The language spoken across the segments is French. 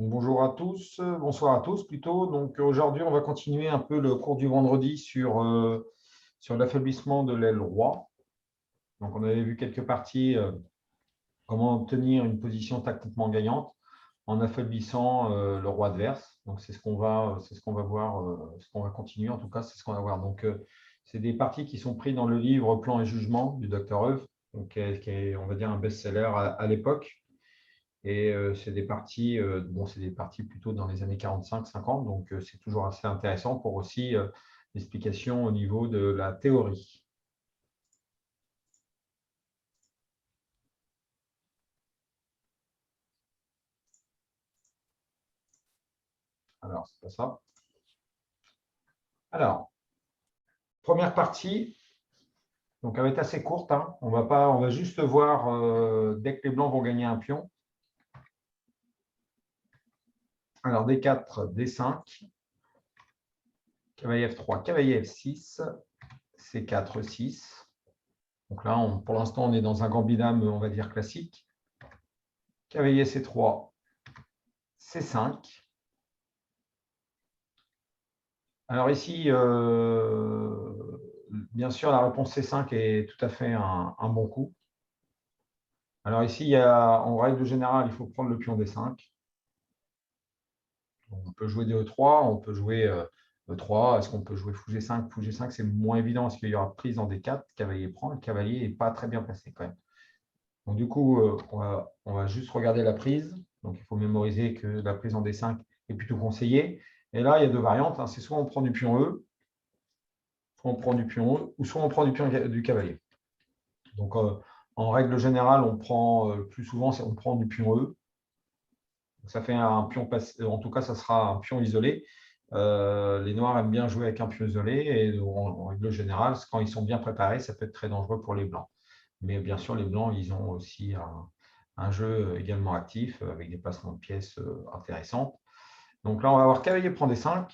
Bonjour à tous, bonsoir à tous plutôt. Donc aujourd'hui, on va continuer un peu le cours du vendredi sur l'affaiblissement de l'aile roi. Donc on avait vu quelques parties, comment obtenir une position tactiquement gagnante en affaiblissant le roi adverse. Donc c'est ce qu'on va voir, ce qu'on va continuer en tout cas, c'est ce qu'on va voir. Donc c'est des parties qui sont prises dans le livre Plan et Jugement du Dr. Heuve, donc, qui est, on va dire, un best-seller à l'époque. Et c'est des parties, c'est des parties plutôt dans les années 45-50, donc c'est toujours assez intéressant pour aussi l'explication au niveau de la théorie. Alors, c'est pas ça. Alors, première partie, donc elle va être assez courte, hein. On va juste voir dès que les blancs vont gagner un pion. Alors, D4, D5, cavalier F3, cavalier F6, C4, 6. Donc là, pour l'instant, on est dans un gambit d'âme, on va dire classique. Cavalier C3, C5. Alors ici, bien sûr, la réponse C5 est tout à fait un bon coup. Alors ici, en règle générale, il faut prendre le pion D5. On peut jouer D3, on peut jouer E3. Est-ce qu'on peut jouer fou G5? Fou G5, c'est moins évident parce qu'il y aura prise en D4. Cavalier prend. Le cavalier n'est pas très bien placé quand même. Donc du coup, on va juste regarder la prise. Donc il faut mémoriser que la prise en D5 est plutôt conseillée. Et là, il y a deux variantes, hein. C'est soit on prend du pion E, soit on prend du pion E, ou soit on prend du pion du cavalier. Donc, en règle générale, on prend plus souvent, on prend du pion E. Donc, ça fait un pion passé, en tout cas, ça sera un pion isolé. Les noirs aiment bien jouer avec un pion isolé et en règle générale, quand ils sont bien préparés, ça peut être très dangereux pour les blancs. Mais bien sûr, les blancs, ils ont aussi un jeu également actif avec des placements de pièces intéressants. Donc là, on va avoir cavalier prend D5.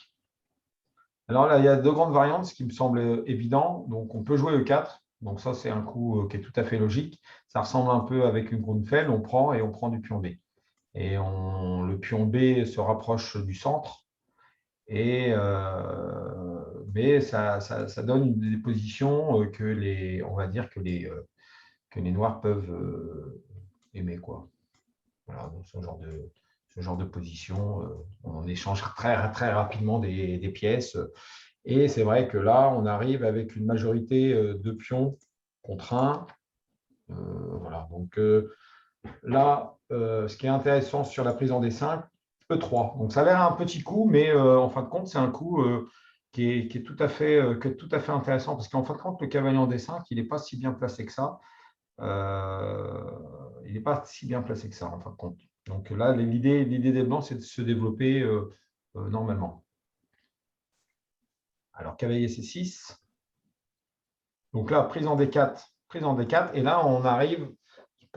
Alors là, il y a deux grandes variantes, ce qui me semble évident. Donc, on peut jouer E4. Donc, ça, c'est un coup qui est tout à fait logique. Ça ressemble un peu avec une Grunfeld. On prend et on prend du pion B. Et le pion B se rapproche du centre. Mais ça donne des positions on va dire que les noirs peuvent aimer, quoi. Voilà, donc ce genre de position. On échange très, très rapidement des pièces. Et c'est vrai que là, on arrive avec une majorité de pions contre 1. Voilà. Donc là, ce qui est intéressant sur la prise en D5, E3. Donc ça a l'air un petit coup, mais en fin de compte, c'est un coup qui est tout à fait intéressant parce qu'en fin de compte, le cavalier en D5, il n'est pas si bien placé que ça. Il n'est pas si bien placé que ça, en fin de compte. Donc là, l'idée des blancs, c'est de se développer normalement. Alors, cavalier C6. Donc là, prise en D4. Et là, on arrive,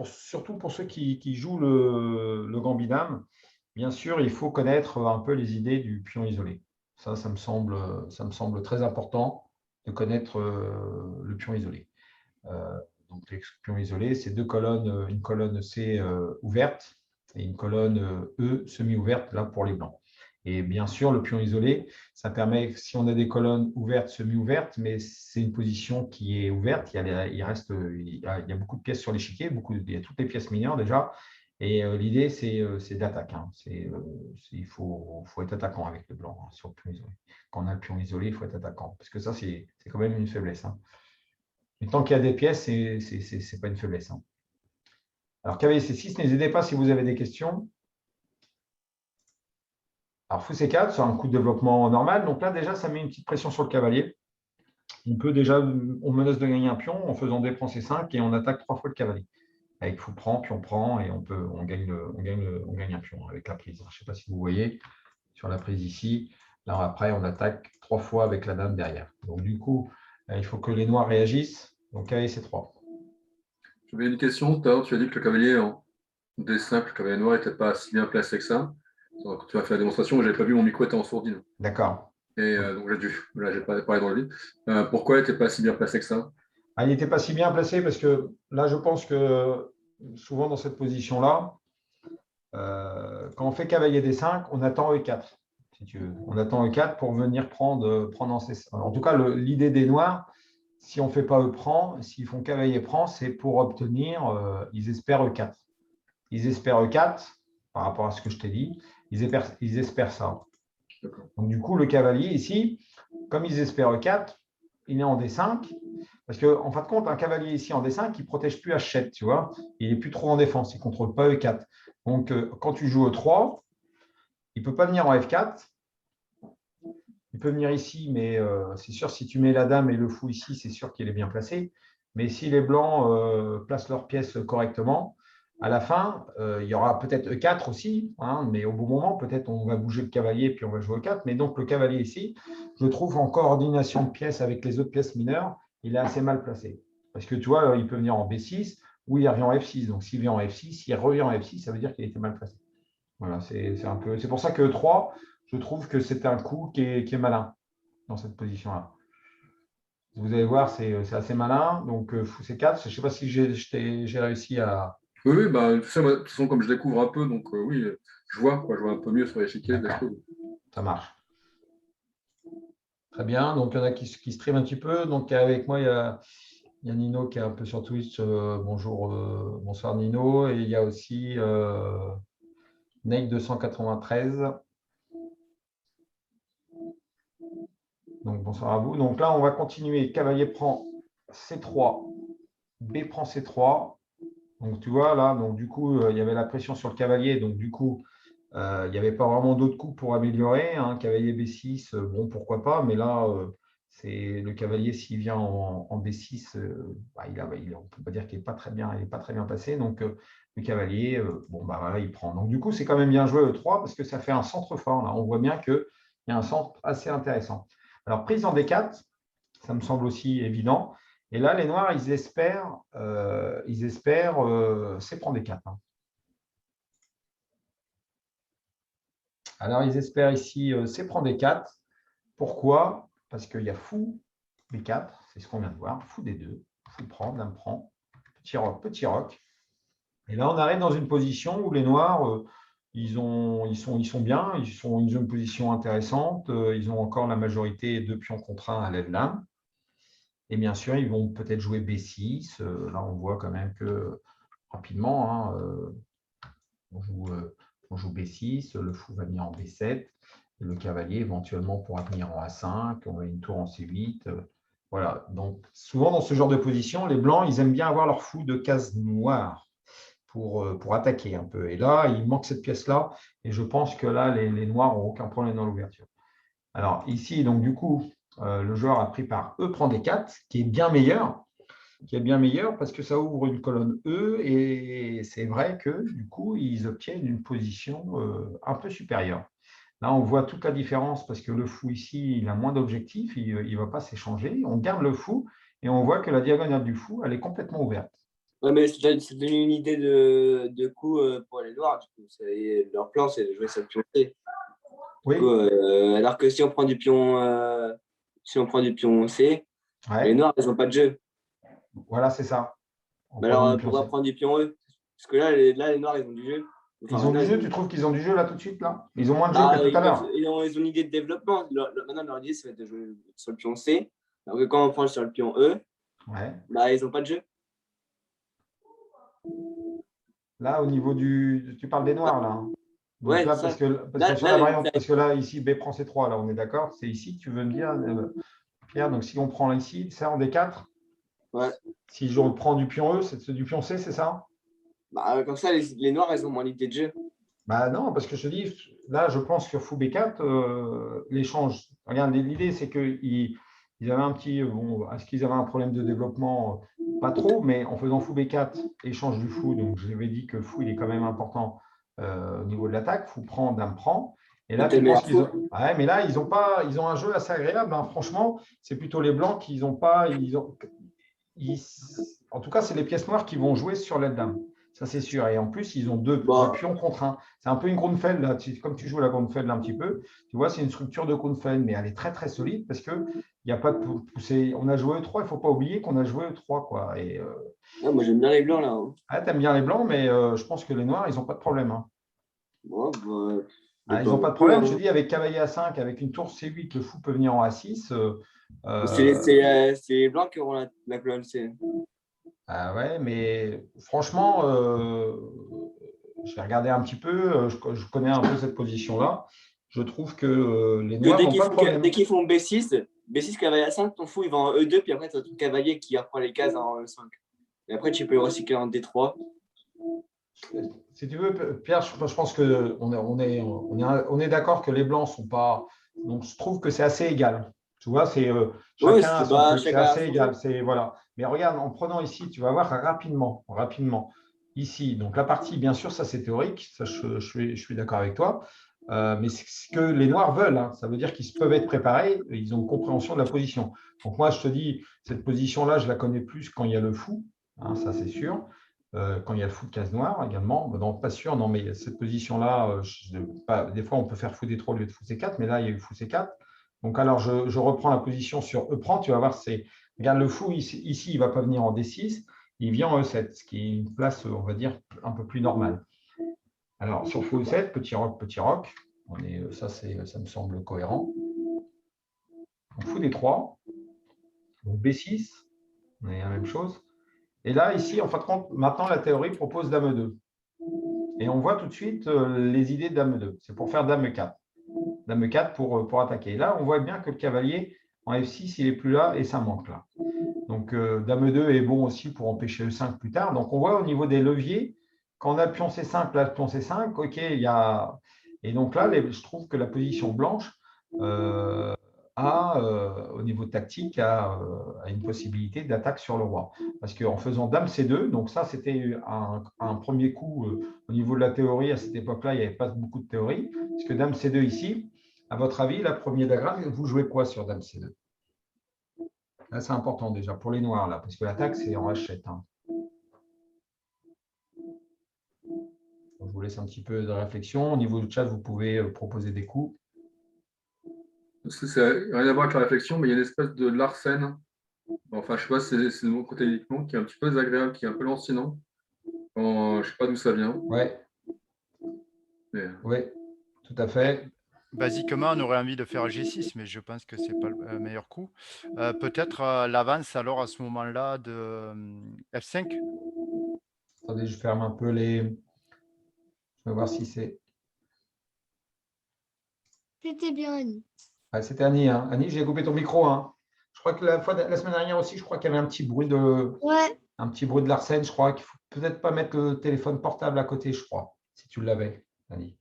surtout pour ceux qui jouent le gambit dame, bien sûr, il faut connaître un peu les idées du pion isolé. Ça me semble très important de connaître le pion isolé. Donc, les pions isolés, c'est deux colonnes, une colonne C ouverte et une colonne E semi-ouverte, là, pour les blancs. Et bien sûr, le pion isolé, ça permet, si on a des colonnes ouvertes, semi-ouvertes, mais c'est une position qui est ouverte, il y a beaucoup de pièces sur l'échiquier, il y a toutes les pièces mineures déjà, et l'idée, c'est d'attaque, hein. Il faut être attaquant avec le blanc, hein, sur le pion isolé. Quand on a le pion isolé, il faut être attaquant, parce que ça, c'est quand même une faiblesse, hein. Mais tant qu'il y a des pièces, ce n'est pas une faiblesse, hein. Alors, cavalier C6, n'hésitez pas si vous avez des questions. Alors, fou C4, c'est un coup de développement normal. Donc là, déjà, ça met une petite pression sur le cavalier. On menace de gagner un pion en faisant D prend C5 et on attaque 3 fois le cavalier. Avec fou prend, pion prend, et on gagne un pion avec la prise. Je ne sais pas si vous voyez sur la prise ici. Là, après, on attaque 3 fois avec la dame derrière. Donc, du coup, il faut que les noirs réagissent. Donc, cavalier C3. J'avais une question. Tout à l'heure, tu as dit que le cavalier en D5, le cavalier noir, n'était pas si bien placé que ça. Quand tu as fait la démonstration, je n'avais pas vu, mon micro était en sourdine. D'accord. Et donc, là, j'ai pas parlé dans le vide. Pourquoi il n'était pas si bien placé que ça? Il n'était pas si bien placé parce que là, je pense que souvent dans cette position-là, quand on fait cavalier D5, on attend E4, si tu veux. On attend E4 pour venir prendre en C5. En tout cas, l'idée des noirs, si on ne fait pas E prend, s'ils font cavalier prend, c'est pour obtenir, ils espèrent E4. Ils espèrent E4, par rapport à ce que je t'ai dit, ils espèrent ça. Donc, du coup, le cavalier ici, comme ils espèrent E4, il est en D5. Parce qu'en fin de compte, un cavalier ici en D5, il ne protège plus H7, tu vois. Il n'est plus trop en défense, il ne contrôle pas E4. Donc, quand tu joues E3, il ne peut pas venir en F4. Il peut venir ici, mais c'est sûr, si tu mets la dame et le fou ici, c'est sûr qu'il est bien placé. Mais si les blancs placent leurs pièces correctement, à la fin, il y aura peut-être E4 aussi, hein, mais au bon moment, peut-être on va bouger le cavalier puis on va jouer E4. Mais donc, le cavalier ici, je trouve en coordination de pièces avec les autres pièces mineures, il est assez mal placé. Parce que tu vois, il peut venir en B6 ou il revient en F6. Donc, s'il vient en F6, s'il revient en F6, ça veut dire qu'il était mal placé. Voilà, c'est pour ça que E3, je trouve que c'est un coup qui est malin dans cette position-là. Vous allez voir, c'est assez malin. Donc, fou C4, je ne sais pas si j'ai réussi à… Oui, bah, tu sais, moi, de toute façon, comme je découvre un peu, donc oui, je vois un peu mieux sur l'échiquier. Ça marche. Très bien. Donc, il y en a qui stream un petit peu. Donc, avec moi, il y a Nino qui est un peu sur Twitch. Bonjour, bonsoir Nino. Et il y a aussi Nate 293. Donc, bonsoir à vous. Donc là, on va continuer. Cavalier prend C3, B prend C3. Donc, tu vois, là, donc du coup, il y avait la pression sur le cavalier. Donc, du coup, il n'y avait pas vraiment d'autres coups pour améliorer. Hein. Cavalier B6, bon, pourquoi pas. Mais là, c'est le cavalier, s'il vient en B6, on ne peut pas dire qu'il n'est pas très bien, il est pas très bien passé. Donc, le cavalier, bon, bah, voilà, il prend. Donc, du coup, c'est quand même bien joué E3 parce que ça fait un centre fort. Là. On voit bien qu'il y a un centre assez intéressant. Alors, prise en D4, ça me semble aussi évident. Et là, les noirs, ils espèrent c'est prendre D4. Hein. Alors, ils espèrent ici c'est prendre D4. Pourquoi? Parce qu'il y a fou B4, c'est ce qu'on vient de voir, fou D2, fou prend, dame prend, petit roc. Et là, on arrive dans une position où les noirs, ils sont bien, ils sont dans une position intéressante, ils ont encore la majorité de pions contre 1 à l'aide lame. Et bien sûr, ils vont peut-être jouer B6. Là, on voit quand même que rapidement, hein, on joue B6, le fou va venir en B7, le cavalier éventuellement pourra venir en A5, on a une tour en C8. Voilà. Donc, souvent dans ce genre de position, les blancs, ils aiment bien avoir leur fou de case noire pour attaquer un peu. Et là, il manque cette pièce-là. Et je pense que là, les noirs n'ont aucun problème dans l'ouverture. Alors ici, donc du coup, le joueur a pris par E prend D4, qui est bien meilleur parce que ça ouvre une colonne E et c'est vrai que du coup, ils obtiennent une position un peu supérieure. Là, on voit toute la différence parce que le fou ici, il a moins d'objectifs, il ne va pas s'échanger. On garde le fou et on voit que la diagonale du fou, elle est complètement ouverte. Ouais, mais c'est donné une idée de coup pour les noirs. Du coup, leur plan, c'est de jouer sur le pion C. Oui. Coup, alors que si on prend du pion, C, Ouais. les noirs, ils n'ont pas de jeu. Voilà, c'est ça. Mais alors, pourquoi prendre du pion E? Parce que là, les noirs, ils ont du jeu. Enfin, ils ont du jeu, tu trouves qu'ils ont du jeu là tout de suite là? Ils ont moins de jeu que tout à l'heure. Ils ont une idée de développement. Maintenant, leur idée, c'est de jouer sur le pion C. Alors que quand on prend sur le pion E, ils n'ont pas de jeu. Là, au niveau tu parles des noirs là. Hein. Ouais, là, parce que là, ici, B prend C3, là, on est d'accord. C'est ici, tu veux me dire, Pierre, donc si on prend ici, c'est en D4. Ouais. Si je reprends du pion E, c'est du pion C, c'est ça? Comme ça, les noirs, ils ont moins d'idée de jeu. Non, parce que je te dis, là, je pense que fou B4, l'échange. Regarde, l'idée, c'est qu'ils avaient un petit. Bon, est-ce qu'ils avaient un problème de développement? Pas trop, mais en faisant fou B4, échange du fou. Donc, je l'avais dit que fou, il est quand même important au niveau de l'attaque. Fou prend, dame prend. Et là, tu penses qu'ils ont… Ouais, mais là, ils ont un jeu assez agréable. Hein. Franchement, c'est plutôt les blancs qui n'ont pas. En tout cas, c'est les pièces noires qui vont jouer sur l'aide dame. Ça, c'est sûr. Et en plus, ils ont deux pions contre un. C'est un peu une Grunfeld, là. Comme tu joues la Grunfeld un petit peu, tu vois, c'est une structure de Grunfeld, mais elle est très, très solide parce qu'il n'y a pas de poussée. On a joué E3, il ne faut pas oublier qu'on a joué E3. Quoi. Moi, j'aime bien les blancs, là. Hein. Tu aimes bien les blancs, mais je pense que les noirs, ils n'ont pas de problème. Hein. Bon, Ah, ils n'ont pas de problème. Je dis, avec cavalier A5, avec une tour C8, le fou peut venir en A6. C'est les blancs qui auront la colonne C. Ah ouais, mais franchement, je vais regarder un petit peu. Je connais un peu cette position-là. Je trouve que les noirs n'ont pas de problème. Dès qu'ils font B6, cavalier A5, ton fou il va en E2, puis après tu as ton cavalier qui reprend les cases en E5. Et après tu peux le recycler en D3. Si tu veux, Pierre, je pense qu'on est d'accord que les blancs sont pas. Donc, je trouve que c'est assez égal. Tu vois, c'est chacun a son truc, c'est assez égal. Voilà. Mais regarde, en prenant ici, tu vas voir rapidement. Ici, donc la partie, bien sûr, ça c'est théorique, ça je suis d'accord avec toi. Mais c'est ce que les noirs veulent, hein. Ça veut dire qu'ils peuvent être préparés, ils ont une compréhension de la position. Donc moi, je te dis, cette position-là, je la connais plus quand il y a le fou, hein, ça c'est sûr. Quand il y a le fou de case noire également, non, pas sûr, non, mais cette position-là, des fois on peut faire fou D3 au lieu de fou C4, mais là il y a eu fou C4. Donc alors je reprends la position sur E prend, tu vas voir, regarde le fou ici, il ne va pas venir en D6, il vient en E7, ce qui est une place, on va dire, un peu plus normale. Alors sur fou E7, petit roc, ça me semble cohérent. Donc fou D3, donc B6, on est la même chose. Et là, ici, en fin de compte, maintenant, la théorie propose Dame 2. Et on voit tout de suite les idées de Dame 2. C'est pour faire Dame 4. Dame 4 pour attaquer. Et là, on voit bien que le cavalier, en F6, il n'est plus là et ça manque là. Donc, Dame 2 est bon aussi pour empêcher E5 plus tard. Donc, on voit au niveau des leviers, quand on a le pion C5, là, le pion C5, OK, il y a… Et donc là, je trouve que la position blanche au niveau tactique, a une possibilité d'attaque sur le roi. Parce qu'en faisant Dame C2, donc ça, c'était un premier coup au niveau de la théorie. À cette époque-là, il n'y avait pas beaucoup de théorie. Parce que Dame C2 ici, à votre avis, la première d'agrave, vous jouez quoi sur Dame C2? Là, c'est important déjà pour les noirs, là, parce que l'attaque, c'est en H7. Hein. Je vous laisse un petit peu de réflexion. Au niveau du chat, vous pouvez proposer des coups. Ça n'a rien à voir avec la réflexion, mais il y a une espèce de Larsen. Enfin, je ne sais pas si c'est de mon côté uniquement, qui est un petit peu désagréable, qui est un peu lancinant. Je ne sais pas d'où ça vient. Ouais. Oui, tout à fait. Basiquement, on aurait envie de faire G6, mais je pense que ce n'est pas le meilleur coup. Peut-être l'avance alors à ce moment-là de F5. Attendez, je ferme un peu les… Je vais voir si c'est… C'était bien Annie. Ah, c'était Annie. Hein. Annie, j'ai coupé ton micro. Hein. Je crois que la semaine dernière aussi, je crois qu'il y avait un petit bruit de Larsen. Je crois qu'il ne faut peut-être pas mettre le téléphone portable à côté, je crois, si tu l'avais, Annie.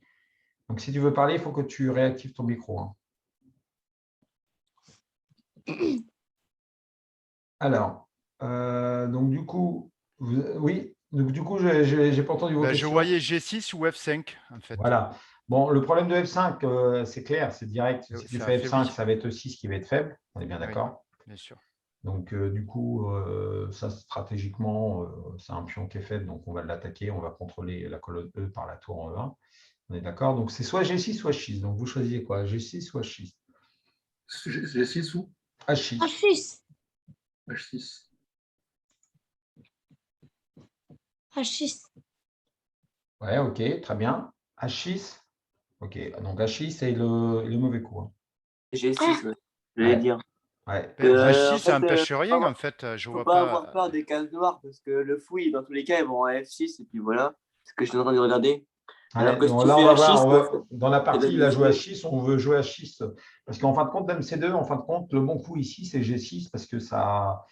Donc, si tu veux parler, il faut que tu réactives ton micro. Hein. Alors, donc du coup, oui, donc du coup, je n'ai pas entendu vos questions. Je voyais G6 ou F5, en fait. Voilà. Bon, le problème de F5, c'est clair, c'est direct. Si tu fais F5, ça va être E6 qui va être faible. On est bien d'accord? Oui, bien sûr. Donc, du coup, ça, stratégiquement, c'est un pion qui est faible, donc on va l'attaquer, on va contrôler la colonne E par la tour en E1. On est d'accord? Donc, c'est soit G6, soit H6. Donc, vous choisissez quoi? G6 ou H6? G6 ou H6. H6. H6. H6. Ouais, ok, très bien. H6. Ok, donc H6, c'est le mauvais coup. Hein. G6, je vais dire. Ouais. H6, ça n'empêche rien, en fait. Je vois pas avoir peur des cases noires, parce que le fouille, dans tous les cas, ils vont à F6, et puis voilà. C'est ce que je suis en train de regarder. Alors que si là, on va voir, dans la partie, il a joué H6, on veut jouer H6. Parce qu'en fin de compte, Dame C2, en fin de compte, le bon coup ici, c'est G6, parce que ça,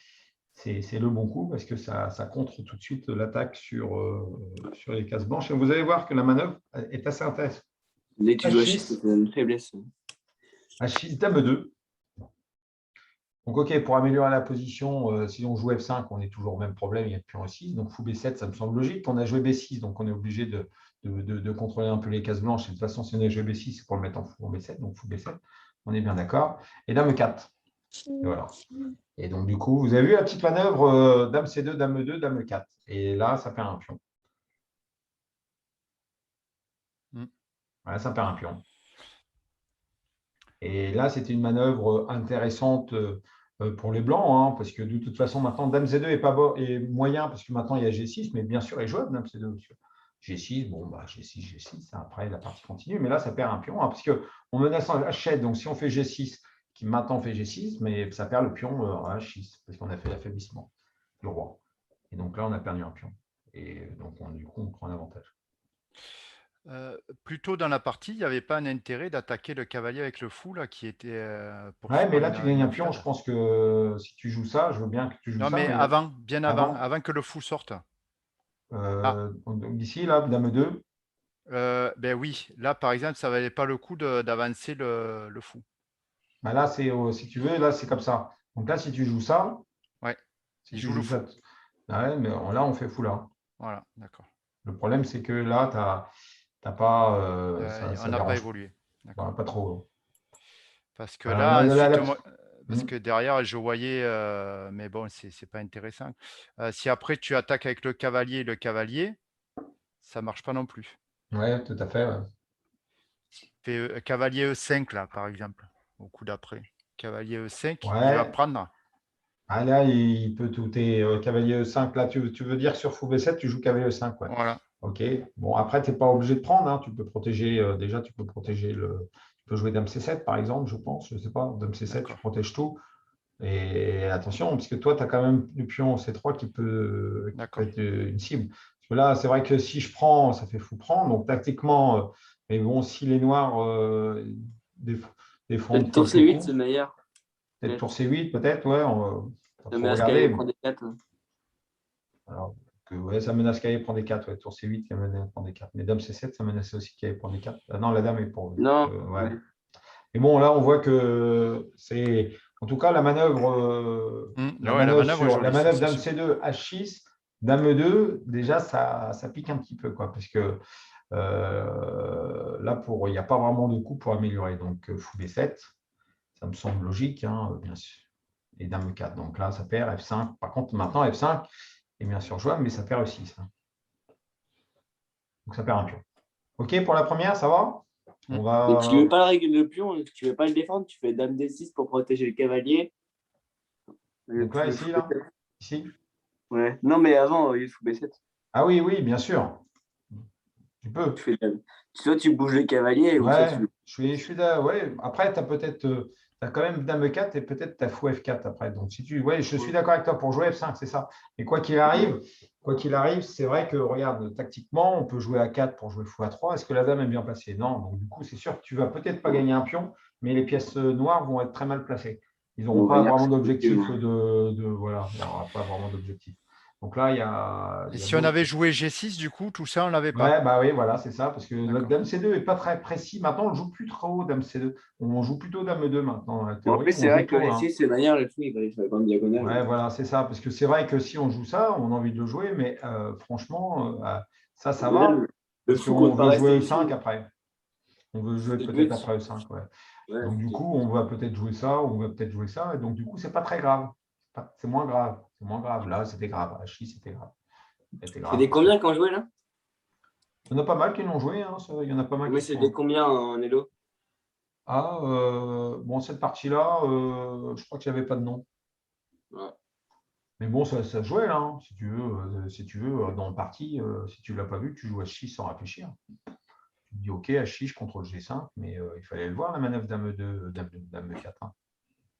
c'est le bon coup, parce que ça contre tout de suite l'attaque sur les cases blanches. Et vous allez voir que la manœuvre est assez intéressante. Dès que tu joues H6, c'est une faiblesse. H6, Dame 2. Donc, OK, pour améliorer la position, si on joue F5, on est toujours au même problème, il y a le pion E6. Donc, fou B7, ça me semble logique. On a joué B6, donc on est obligé de contrôler un peu les cases blanches. Et de toute façon, si on a joué B6, c'est pour le mettre en fou en B7, donc fou B7. On est bien d'accord. Et Dame 4. Et voilà. Et donc, du coup, vous avez vu la petite manœuvre Dame C2, Dame E2, Dame 4. Et là, ça perd un pion. Voilà, ça perd un pion. Et là, c'était une manœuvre intéressante pour les blancs, hein, parce que de toute façon, maintenant, Dame C2 est moyen, parce que maintenant, il y a G6, mais bien sûr, il est jouable, Dame C2. G6, bon, bah, G6, G6, après la partie continue, mais là, ça perd un pion, hein, parce qu'on menace en H7, donc si on fait G6, qui maintenant fait G6, mais ça perd le pion en H6, parce qu'on a fait l'affaiblissement du roi. Et donc là, on a perdu un pion. Et donc, du coup, on prend l'avantage. Plus tôt dans la partie, il n'y avait pas un intérêt d'attaquer le cavalier avec le fou, là, qui était Ouais, poursuivi mais par là, tu gagnes une un pion. enfilade. Je pense que si tu joues ça, je veux bien que tu joues Non, ça, mais mais là, avant, bien avant, avant que le fou sorte. Ah, donc ici, là, dame 2. ben oui, là, par exemple, ça valait pas le coup d'avancer le fou. Bah là, si tu veux, là, c'est comme ça. Donc là, si tu joues ça, Ouais, si il tu joue le joues fou. ça, ouais, mais là, on fait fou là. Voilà, d'accord. Le problème, c'est que là, t'as pas, ça On n'a pas dérange évolué. pas, D'accord. pas trop. Parce que Alors, là, ensuite, parce hmm. que derrière, je voyais, mais bon, c'est pas intéressant. Si après tu attaques avec le cavalier, ça marche pas non plus. Ouais, tout à fait. Ouais. Fais cavalier E5 là, par exemple, au coup d'après. Cavalier E5, il va Ouais. prendre. Ah, là, il peut tout. T'es cavalier E5. Là, tu veux dire sur fou B7, tu joues cavalier E5. Ouais. Voilà. Ok. Bon, après, tu n'es pas obligé de prendre, hein. Tu peux protéger, déjà, tu peux protéger Tu peux jouer dame C7, par exemple, je pense. Je ne sais pas. Dame C7, tu D'accord. protèges tout. Et attention, parce que toi, tu as quand même du pion C3 qui peut D'accord. être une cible. Parce que là, c'est vrai que si je prends, ça fait fou prendre. Donc, tactiquement, mais bon, si les noirs défendent Tour quelques C8, c'est coups, meilleur. peut-être tour C8, peut-être, ouais. Ça Faut met Ascaï, regarder. prend des 4. Alors, ouais, ça menace qu'à prendre des 4. Ouais. Tour C8, qui menace prendre des 4. Mais dame C7, ça menaçait aussi qu'à prendre des 4. Ah, non, la dame est pour. Non. Ouais. Ouais. Mais bon, là, on voit que c'est. En tout cas, la manœuvre, Ouais, la manœuvre est la jolie, ça manœuvre c'est dame sûr. C2, H6, dame 2, déjà, ça pique un petit peu, quoi. Parce que là, il n'y a pas vraiment de coup pour améliorer. Donc, fou B7, ça me semble logique, hein, bien sûr. Et dame 4. Donc là, ça perd F5. Par contre, maintenant, F5 est bien sûr jouable, mais ça perd E6. Hein. Donc ça perd un pion. OK pour la première, ça va? On Mais tu ne veux va. pas la règle le pion, tu ne veux pas le défendre, tu fais dame D6 pour protéger le cavalier. Donc là, ici, là? Ici? Ouais. Non, mais avant, il faut B7. Ah oui, oui, bien sûr. Tu peux. Tu fais dame. Soit tu bouges le cavalier, ou soit Ouais, tu. je suis là. Ouais. Après, tu as peut-être. Tu as quand même dame 4 et peut-être tu as fou F4 après. Donc, si tu. Ouais, je suis d'accord avec toi pour jouer F5, c'est ça. Mais quoi qu'il arrive, c'est vrai que, regarde, tactiquement, on peut jouer A4 pour jouer fou A3. Est-ce que la dame est bien placée? Non. Donc, du coup, c'est sûr que tu vas peut-être pas gagner un pion, mais les pièces noires vont être très mal placées. Ils n'auront On va pas dire que vraiment c'est d'objectif possible. voilà, il n'y aura pas vraiment d'objectif. Donc là, Et il y a si on d'autres. avait joué G6, du coup, tout ça, on l'avait pas. Ouais, bah oui, voilà, c'est ça, parce que la D'accord. dame C2 n'est pas très précis. Maintenant, on ne joue plus trop haut, dame C2. On joue plutôt dame 2 maintenant. Dans la Bon, en théorie, plus, on c'est joue vrai que tôt les là. 6, c'est manière, le fou, il va aller faire la grande diagonale. Ouais, voilà, c'est ça. Parce que c'est vrai que si on joue ça, on a envie de le jouer, mais franchement, ça Déjà, va. le Parce fou qu'on compte pas veut rester jouer ici. E5 après. On veut jouer C'est le peut-être but. après E5, ouais. Ouais, Donc, du coup, on va peut-être jouer ça, on va peut-être jouer ça. Et donc, du coup, c'est pas très grave. C'est moins grave. C'est moins grave. Là, c'était grave. H6, c'était grave. C'était c'est grave des parce que. combien quand joué là? Il y en a pas mal qui l'ont joué. Hein, il y en a pas mal Oui, qui c'est des sont. combien en Elo? Ah, bon, cette partie-là, je crois qu'il n'y avait pas de nom. Ouais. Mais bon, ça se jouait là, hein, si tu veux, dans le parti, si tu ne l'as pas vu, tu joues H6 sans réfléchir. Tu te dis OK, H6, je contrôle G5, mais il fallait le voir, la manœuvre dame 2, dame 4. Hein.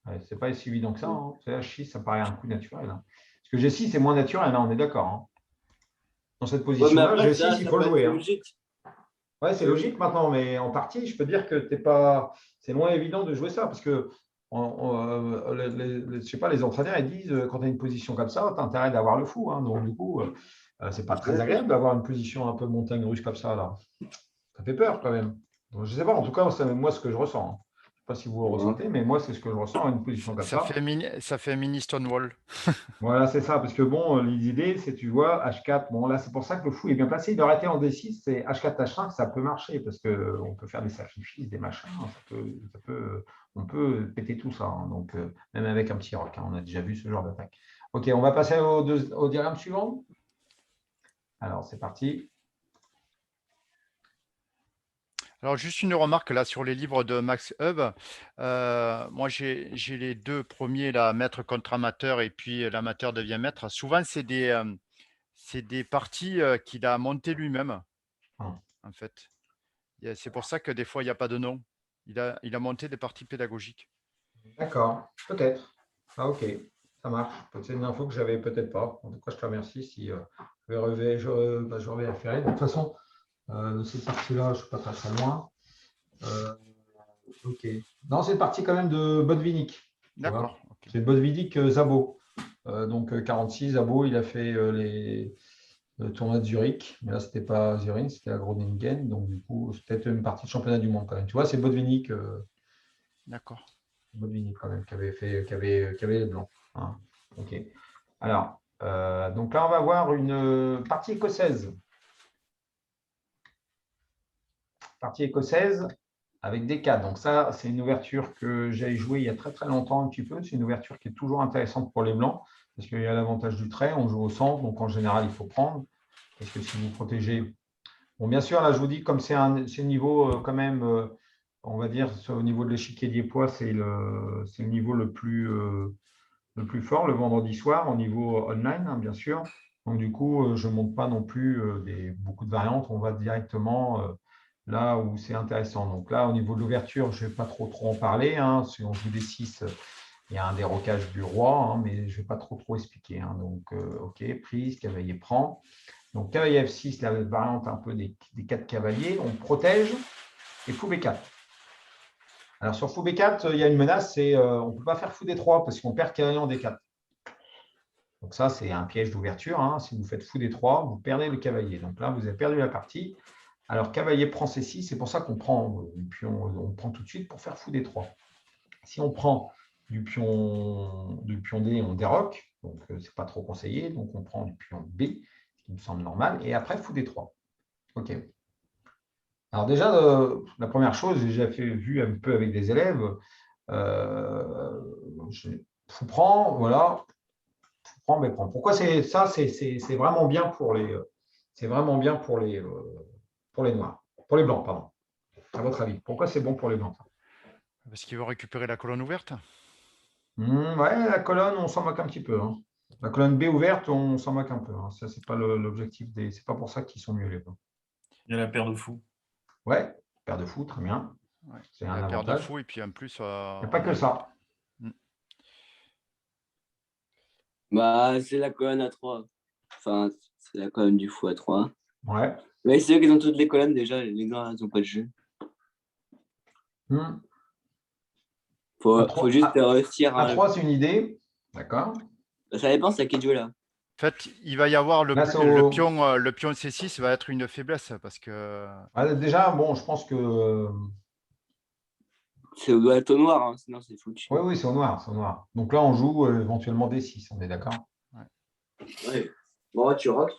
Ouais, c'est pas si évident que ça. Hein. H6, ça paraît un coup naturel. Hein. Parce que G6, c'est moins naturel, hein, on est d'accord. Hein. Dans cette Ouais, mais position-là, après, G6, ça, il ça faut le peut être jouer. Hein. logique. Ouais, c'est logique maintenant, mais en partie, je peux dire que t'es pas. C'est moins évident de jouer ça parce que je sais pas, les entraîneurs ils disent quand tu as une position comme ça, tu as intérêt d'avoir le fou. Hein. Donc, du coup, c'est pas très agréable d'avoir une position un peu montagne russe comme ça. Là. Ça fait peur quand même. Donc, je sais pas, en tout cas, c'est moi ce que je ressens. Hein. Je sais pas si vous le Ouais. ressentez, mais moi, c'est ce que je ressens, une position comme ça. Ça fait mini Stonewall. Voilà, c'est ça, parce que bon, l'idée, c'est, tu vois, H4, bon, là, c'est pour ça que le fou est bien placé. Il aurait été en D6, c'est H4, H5, ça peut marcher, parce qu'on peut faire des sacrifices, des machins, on peut péter tout ça, hein, donc même avec un petit roc, hein, on a déjà vu ce genre d'attaque. Ok, on va passer au diagramme suivant. Alors, c'est parti. Alors, juste une remarque là sur les livres de Max Hub. Moi, j'ai les deux premiers, là, maître contre amateur et puis l'amateur devient maître. Souvent, c'est des parties qu'il a montées lui-même. en fait. C'est pour ça que des fois, il n'y a pas de nom. Il a monté des parties pédagogiques. D'accord, peut-être. Ah, ok, ça marche. C'est une info que j'avais peut-être pas. En tout cas, je te remercie. Si je vais la faire. De toute façon, de cette partie-là, je ne suis pas très loin. Ok. Non, c'est une partie quand même de Botvinnik. D'accord. Okay. C'est Botvinnik Zabo. Donc 46, Zabo, il a fait le tournoi de Zurich. Mais là, ce n'était pas Zurich, c'était à Groningen. Donc du coup, c'est peut-être une partie de championnat du monde quand même. Tu vois, c'est Botvinnik. D'accord. Botvinnik quand même, qui avait les blancs. Hein. Ok. Alors, donc là, on va voir une partie écossaise. Partie écossaise avec des 4. Donc ça, c'est une ouverture que j'ai jouée il y a très très longtemps un petit peu. C'est une ouverture qui est toujours intéressante pour les blancs parce qu'il y a l'avantage du trait. On joue au centre, donc en général, il faut prendre. Parce que si vous protégez… Bon, bien sûr, là, je vous dis, comme c'est un niveau quand même, on va dire, au niveau de l'échiquier Diepois, c'est le niveau le plus fort le vendredi soir au niveau online, hein, bien sûr. Donc, du coup, je ne monte pas non plus beaucoup de variantes. On va directement là où c'est intéressant. Donc là, au niveau de l'ouverture, je ne vais pas trop en parler. Hein. Si on joue des 6, il y a un dérocage du roi, hein, mais je ne vais pas trop expliquer. Hein. Donc, OK, prise, cavalier prend. Donc, cavalier F6, la variante un peu des 4 cavaliers. On protège et fou B4. Alors, sur fou B4, il y a une menace, c'est on ne peut pas faire fou D3 parce qu'on perd cavalier en D4. Donc ça, c'est un piège d'ouverture. Hein. Si vous faites fou D3, vous perdez le cavalier. Donc là, vous avez perdu la partie. Alors, cavalier prend C6, c'est pour ça qu'on prend du pion, on prend tout de suite pour faire fou D3. Si on prend du pion D, on déroque. Donc, ce n'est pas trop conseillé. Donc, on prend du pion B, ce qui me semble normal. Et après, fou D3. OK. Alors déjà, la première chose, j'ai vu un peu avec des élèves, fou prend, voilà, fou prend, mais prend. Pourquoi c'est ça? C'est vraiment bien pour les, noirs, pour les blancs, pardon. À votre avis, pourquoi c'est bon pour les blancs? Parce qu'il veut récupérer la colonne ouverte. Ouais, la colonne, on s'en moque un petit peu. Hein. La colonne B ouverte, on s'en moque un peu. Hein. Ça, c'est pas l'objectif c'est pas pour ça qu'ils sont mieux les blancs. Il y a la paire de fous. Ouais, paire de fou, très bien. Ouais. C'est un paire avantage. de fou et puis en plus. Il n'y a pas que ça. Bah, c'est la colonne à 3. Enfin, c'est la colonne du fou à 3. Ouais. Mais c'est eux qui ont toutes les colonnes déjà. Les noirs, ils n'ont pas de jeu. Faut juste réussir à 3, c'est une idée. D'accord. Ça dépend, c'est à qui de jouer là. En fait, il va y avoir le pion C6 va être une faiblesse parce que. Déjà, bon, je pense que. C'est au noir, hein, sinon c'est foutu. Oui, c'est au noir, Donc là, on joue éventuellement D6, on est d'accord? Ouais. Bon, tu rock.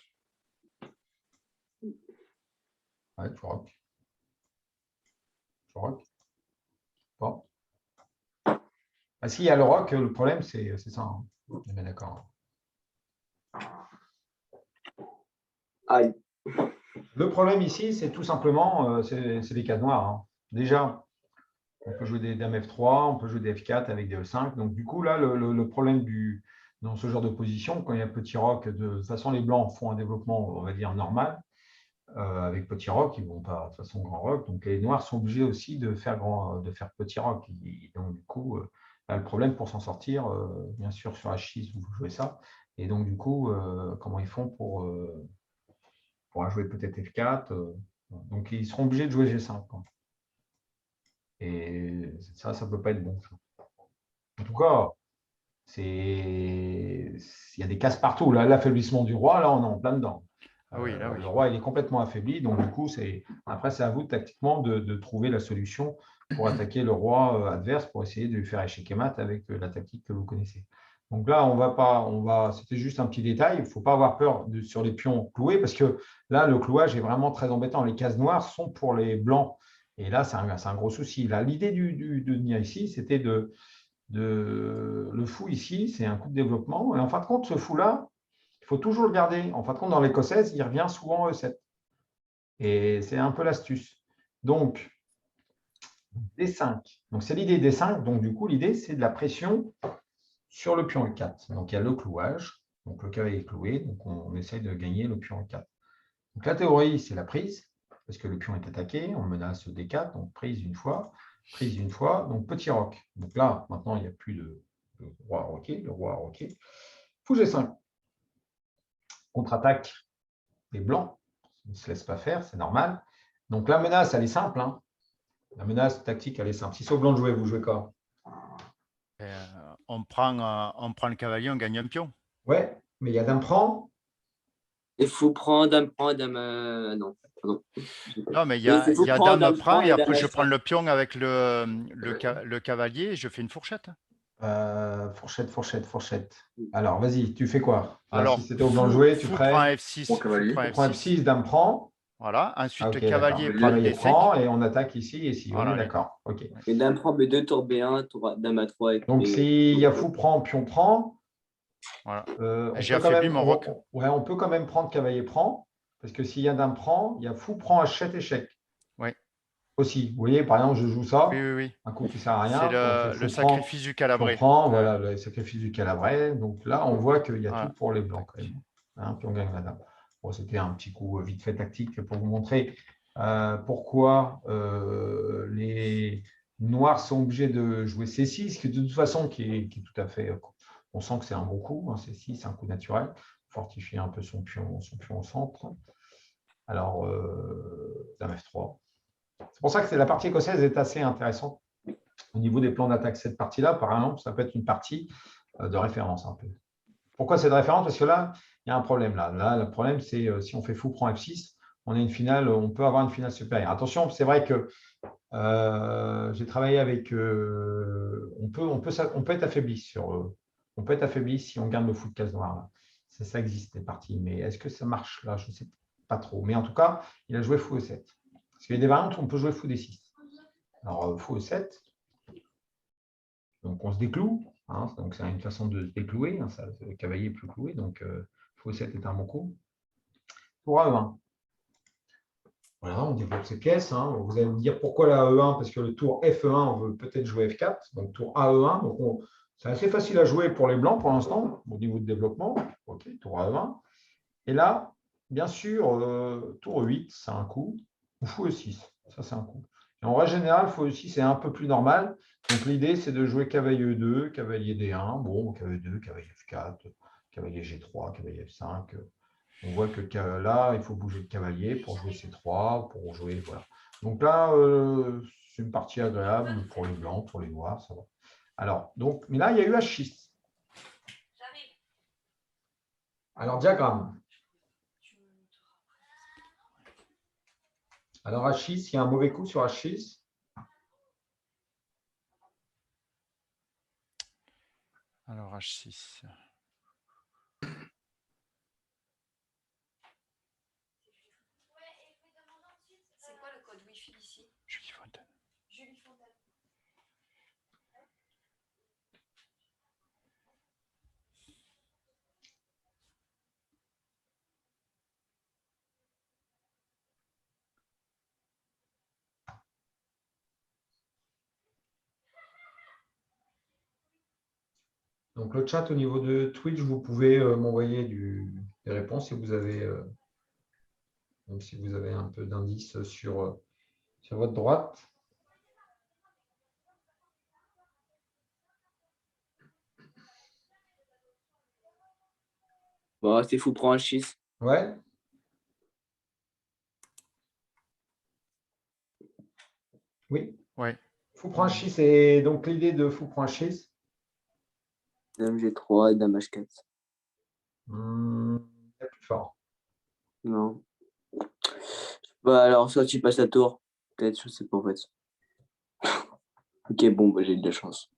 Ouais, tu rock. Bon. Ah, s'il y a le rock, le problème, c'est ça. Hein. On est bien d'accord. Aïe. Le problème ici, c'est tout simplement, c'est les cases noires. Hein. Déjà, on peut jouer des dames F3, on peut jouer des F4 avec des E5. Donc, du coup, là, le problème dans ce genre de position, quand il y a petit rock, de toute façon, les blancs font un développement, on va dire, normal. Avec petit rock, ils ne vont pas de façon grand rock. Donc, les noirs sont obligés aussi de faire petit rock. Donc, du coup, là, le problème pour s'en sortir, bien sûr, sur H6, vous jouez ça. Et donc, du coup, comment ils font pour jouer peut-être F4 donc, ils seront obligés de jouer G5. Quoi. Et ça ne peut pas être bon. Ça. En tout cas, il y a des cases partout. Là, l'affaiblissement du roi, là, on est en plein dedans. Ah oui, là, oui. Le roi, il est complètement affaibli. Donc, du coup, après, c'est à vous, tactiquement, de trouver la solution pour attaquer le roi adverse, pour essayer de lui faire échec et mat avec la tactique que vous connaissez. Donc là, c'était juste un petit détail. Il ne faut pas avoir peur sur les pions cloués, parce que là, le clouage est vraiment très embêtant. Les cases noires sont pour les blancs. Et là, c'est un gros souci. L'idée de venir ici, c'était le fou ici, c'est un coup de développement. Et en fin de compte, ce fou-là, il faut toujours le garder. En fin de compte, dans l'écossaise, il revient souvent en E7. Et c'est un peu l'astuce. Donc, D5. Donc, c'est l'idée D5. Donc, du coup, l'idée, c'est de la pression sur le pion E4. Donc, il y a le clouage. Donc, le cavalier est cloué. Donc, on essaye de gagner le pion E4. Donc, la théorie, c'est la prise. parce que le pion est attaqué, on menace D4, donc prise une fois, donc petit roc. Donc là, maintenant, il n'y a plus de roi roqué, le roi roqué. Fou G5. Contre-attaque des blancs, ils ne se laissent pas faire, c'est normal. Donc la menace, elle est simple. Hein. La menace tactique, elle est simple. Si c'est au blanc de jouer, vous jouez quoi? On prend le cavalier, on gagne un pion. Ouais, mais il y a dame prend. Il faut prendre dame prend, dame. Non, pardon. Non, mais il y a dame prend et après je prends le pion avec le cavalier et je fais une fourchette. Fourchette. Alors, vas-y, tu fais quoi? Là, alors, si c'était au blanc de jouer, tu fou ferais prend F6. Fou cavalier. prend F6, dame prend. Voilà. Ensuite, Ok, cavalier d'accord. prend Cavalier D5. prend et on attaque ici et ici. Voilà, On est d'accord. Ok. Et dame prend B2, tour B1, tour dame A3. Donc, s'il y a fou prend, pion prend, Voilà. on J'ai peut quand affaibli même, mon roc. ouais, on peut quand même prendre cavalier prend, parce que s'il y a dame prend, il y a fou prend H7 échec. Oui. Aussi. Vous voyez, par exemple, je joue ça, Oui. un coup qui ne sert à rien. C'est le sacrifice du calabré. Voilà, le sacrifice du calabré. Donc là, on voit qu'il y a voilà. tout pour les blancs quand même. Hein, puis on gagne la dame. Bon, c'était un petit coup vite fait tactique pour vous montrer pourquoi les noirs sont obligés de jouer C6, qui de toute façon qui est tout à fait. On sent que c'est un bon coup, hein, C6, c'est un coup naturel. Fortifier un peu son pion au centre. Alors, dame F3. C'est pour ça que la partie écossaise est assez intéressante au niveau des plans d'attaque. Cette partie-là, par exemple, ça peut être une partie de référence un peu. Pourquoi c'est de référence? Parce que là, il y a un problème. Là, le problème, c'est si on fait fou prend F6, on a une finale, on peut avoir une finale supérieure. Attention, c'est vrai que j'ai travaillé avec. On peut être affaibli on peut être affaibli si on garde le fou de case noire. Là. Ça existe, les parties. Mais est-ce que ça marche là? Je ne sais pas trop. Mais en tout cas, il a joué fou E7. Parce qu'il y a des variantes où on peut jouer fou D6. Alors, fou E7. Donc, on se décloue. Hein, donc, c'est une façon de se déclouer. Hein, le cavalier est plus cloué. Donc, fou E7 est un bon coup. Tour A1. Voilà, on développe ses pièces. Hein. Vous allez me dire pourquoi la E1? Parce que le tour F1, on veut peut-être jouer F4. Donc, tour A1. Donc, c'est assez facile à jouer pour les blancs pour l'instant, au niveau de développement. OK, tour A1. Et là, bien sûr, tour 8, c'est un coup. Ou fou E6, ça, c'est un coup. Et en règle générale, fou E6, c'est un peu plus normal. Donc, l'idée, c'est de jouer cavalier E2, cavalier D1. Bon, cavalier 2, cavalier F4, cavalier G3, cavalier F5. On voit que là, il faut bouger le cavalier pour jouer C3, pour jouer. Voilà. Donc là, c'est une partie agréable pour les blancs, pour les noirs, ça va. Alors, donc, mais là, il y a eu H6. Alors, diagramme. Alors, H6, il y a un mauvais coup sur H6. Alors, H6. C'est quoi le code Wi-Fi ici? Julie Fontaine. Julie Fontaine. Donc, le chat au niveau de Twitch, vous pouvez m'envoyer des réponses si vous avez, même si vous avez un peu d'indices sur votre droite. Bon, c'est fou prend H6. Ouais. Oui. Ouais. Fou prend H6, et donc l'idée de fou prend H6. Dame G3 et dame H4. C'est plus fort. Non. Bah alors, soit tu passes la tour. Peut-être, je sais pas en fait. Ok, bon, bah, j'ai eu de la chance.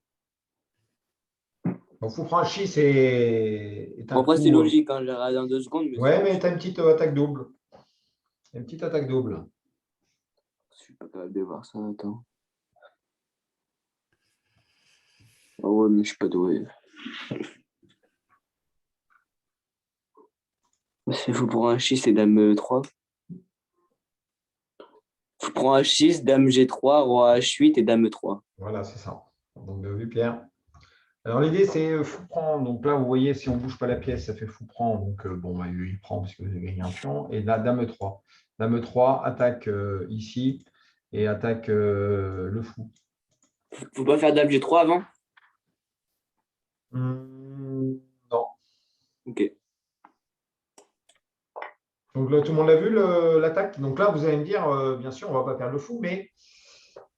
Donc, fou prend H6 est un Après, coup, c'est logique, hein, j'ai regardé en 2 secondes. Mais ouais, mais tu as une petite attaque double. Une petite attaque double. je suis pas capable de voir ça, attends. Ah ouais, mais je suis pas doué. C'est fou pour un H6 et dame E3. Fou pour un H6, dame G3, roi H8 et dame E3. Voilà, c'est ça. Donc, bien vu, Pierre. Alors, l'idée, c'est fou prend. Donc là, vous voyez, si on ne bouge pas la pièce, ça fait fou prend. Donc, bon, bah, il prend parce que vous avez gagné un pion. Et la dame E3. Dame 3, attaque ici et attaque le fou. Faut pas faire dame G3 avant? Non. Ok. Donc là, tout le monde l'a vu, l'attaque. Donc là, vous allez me dire, bien sûr, on ne va pas perdre le fou, mais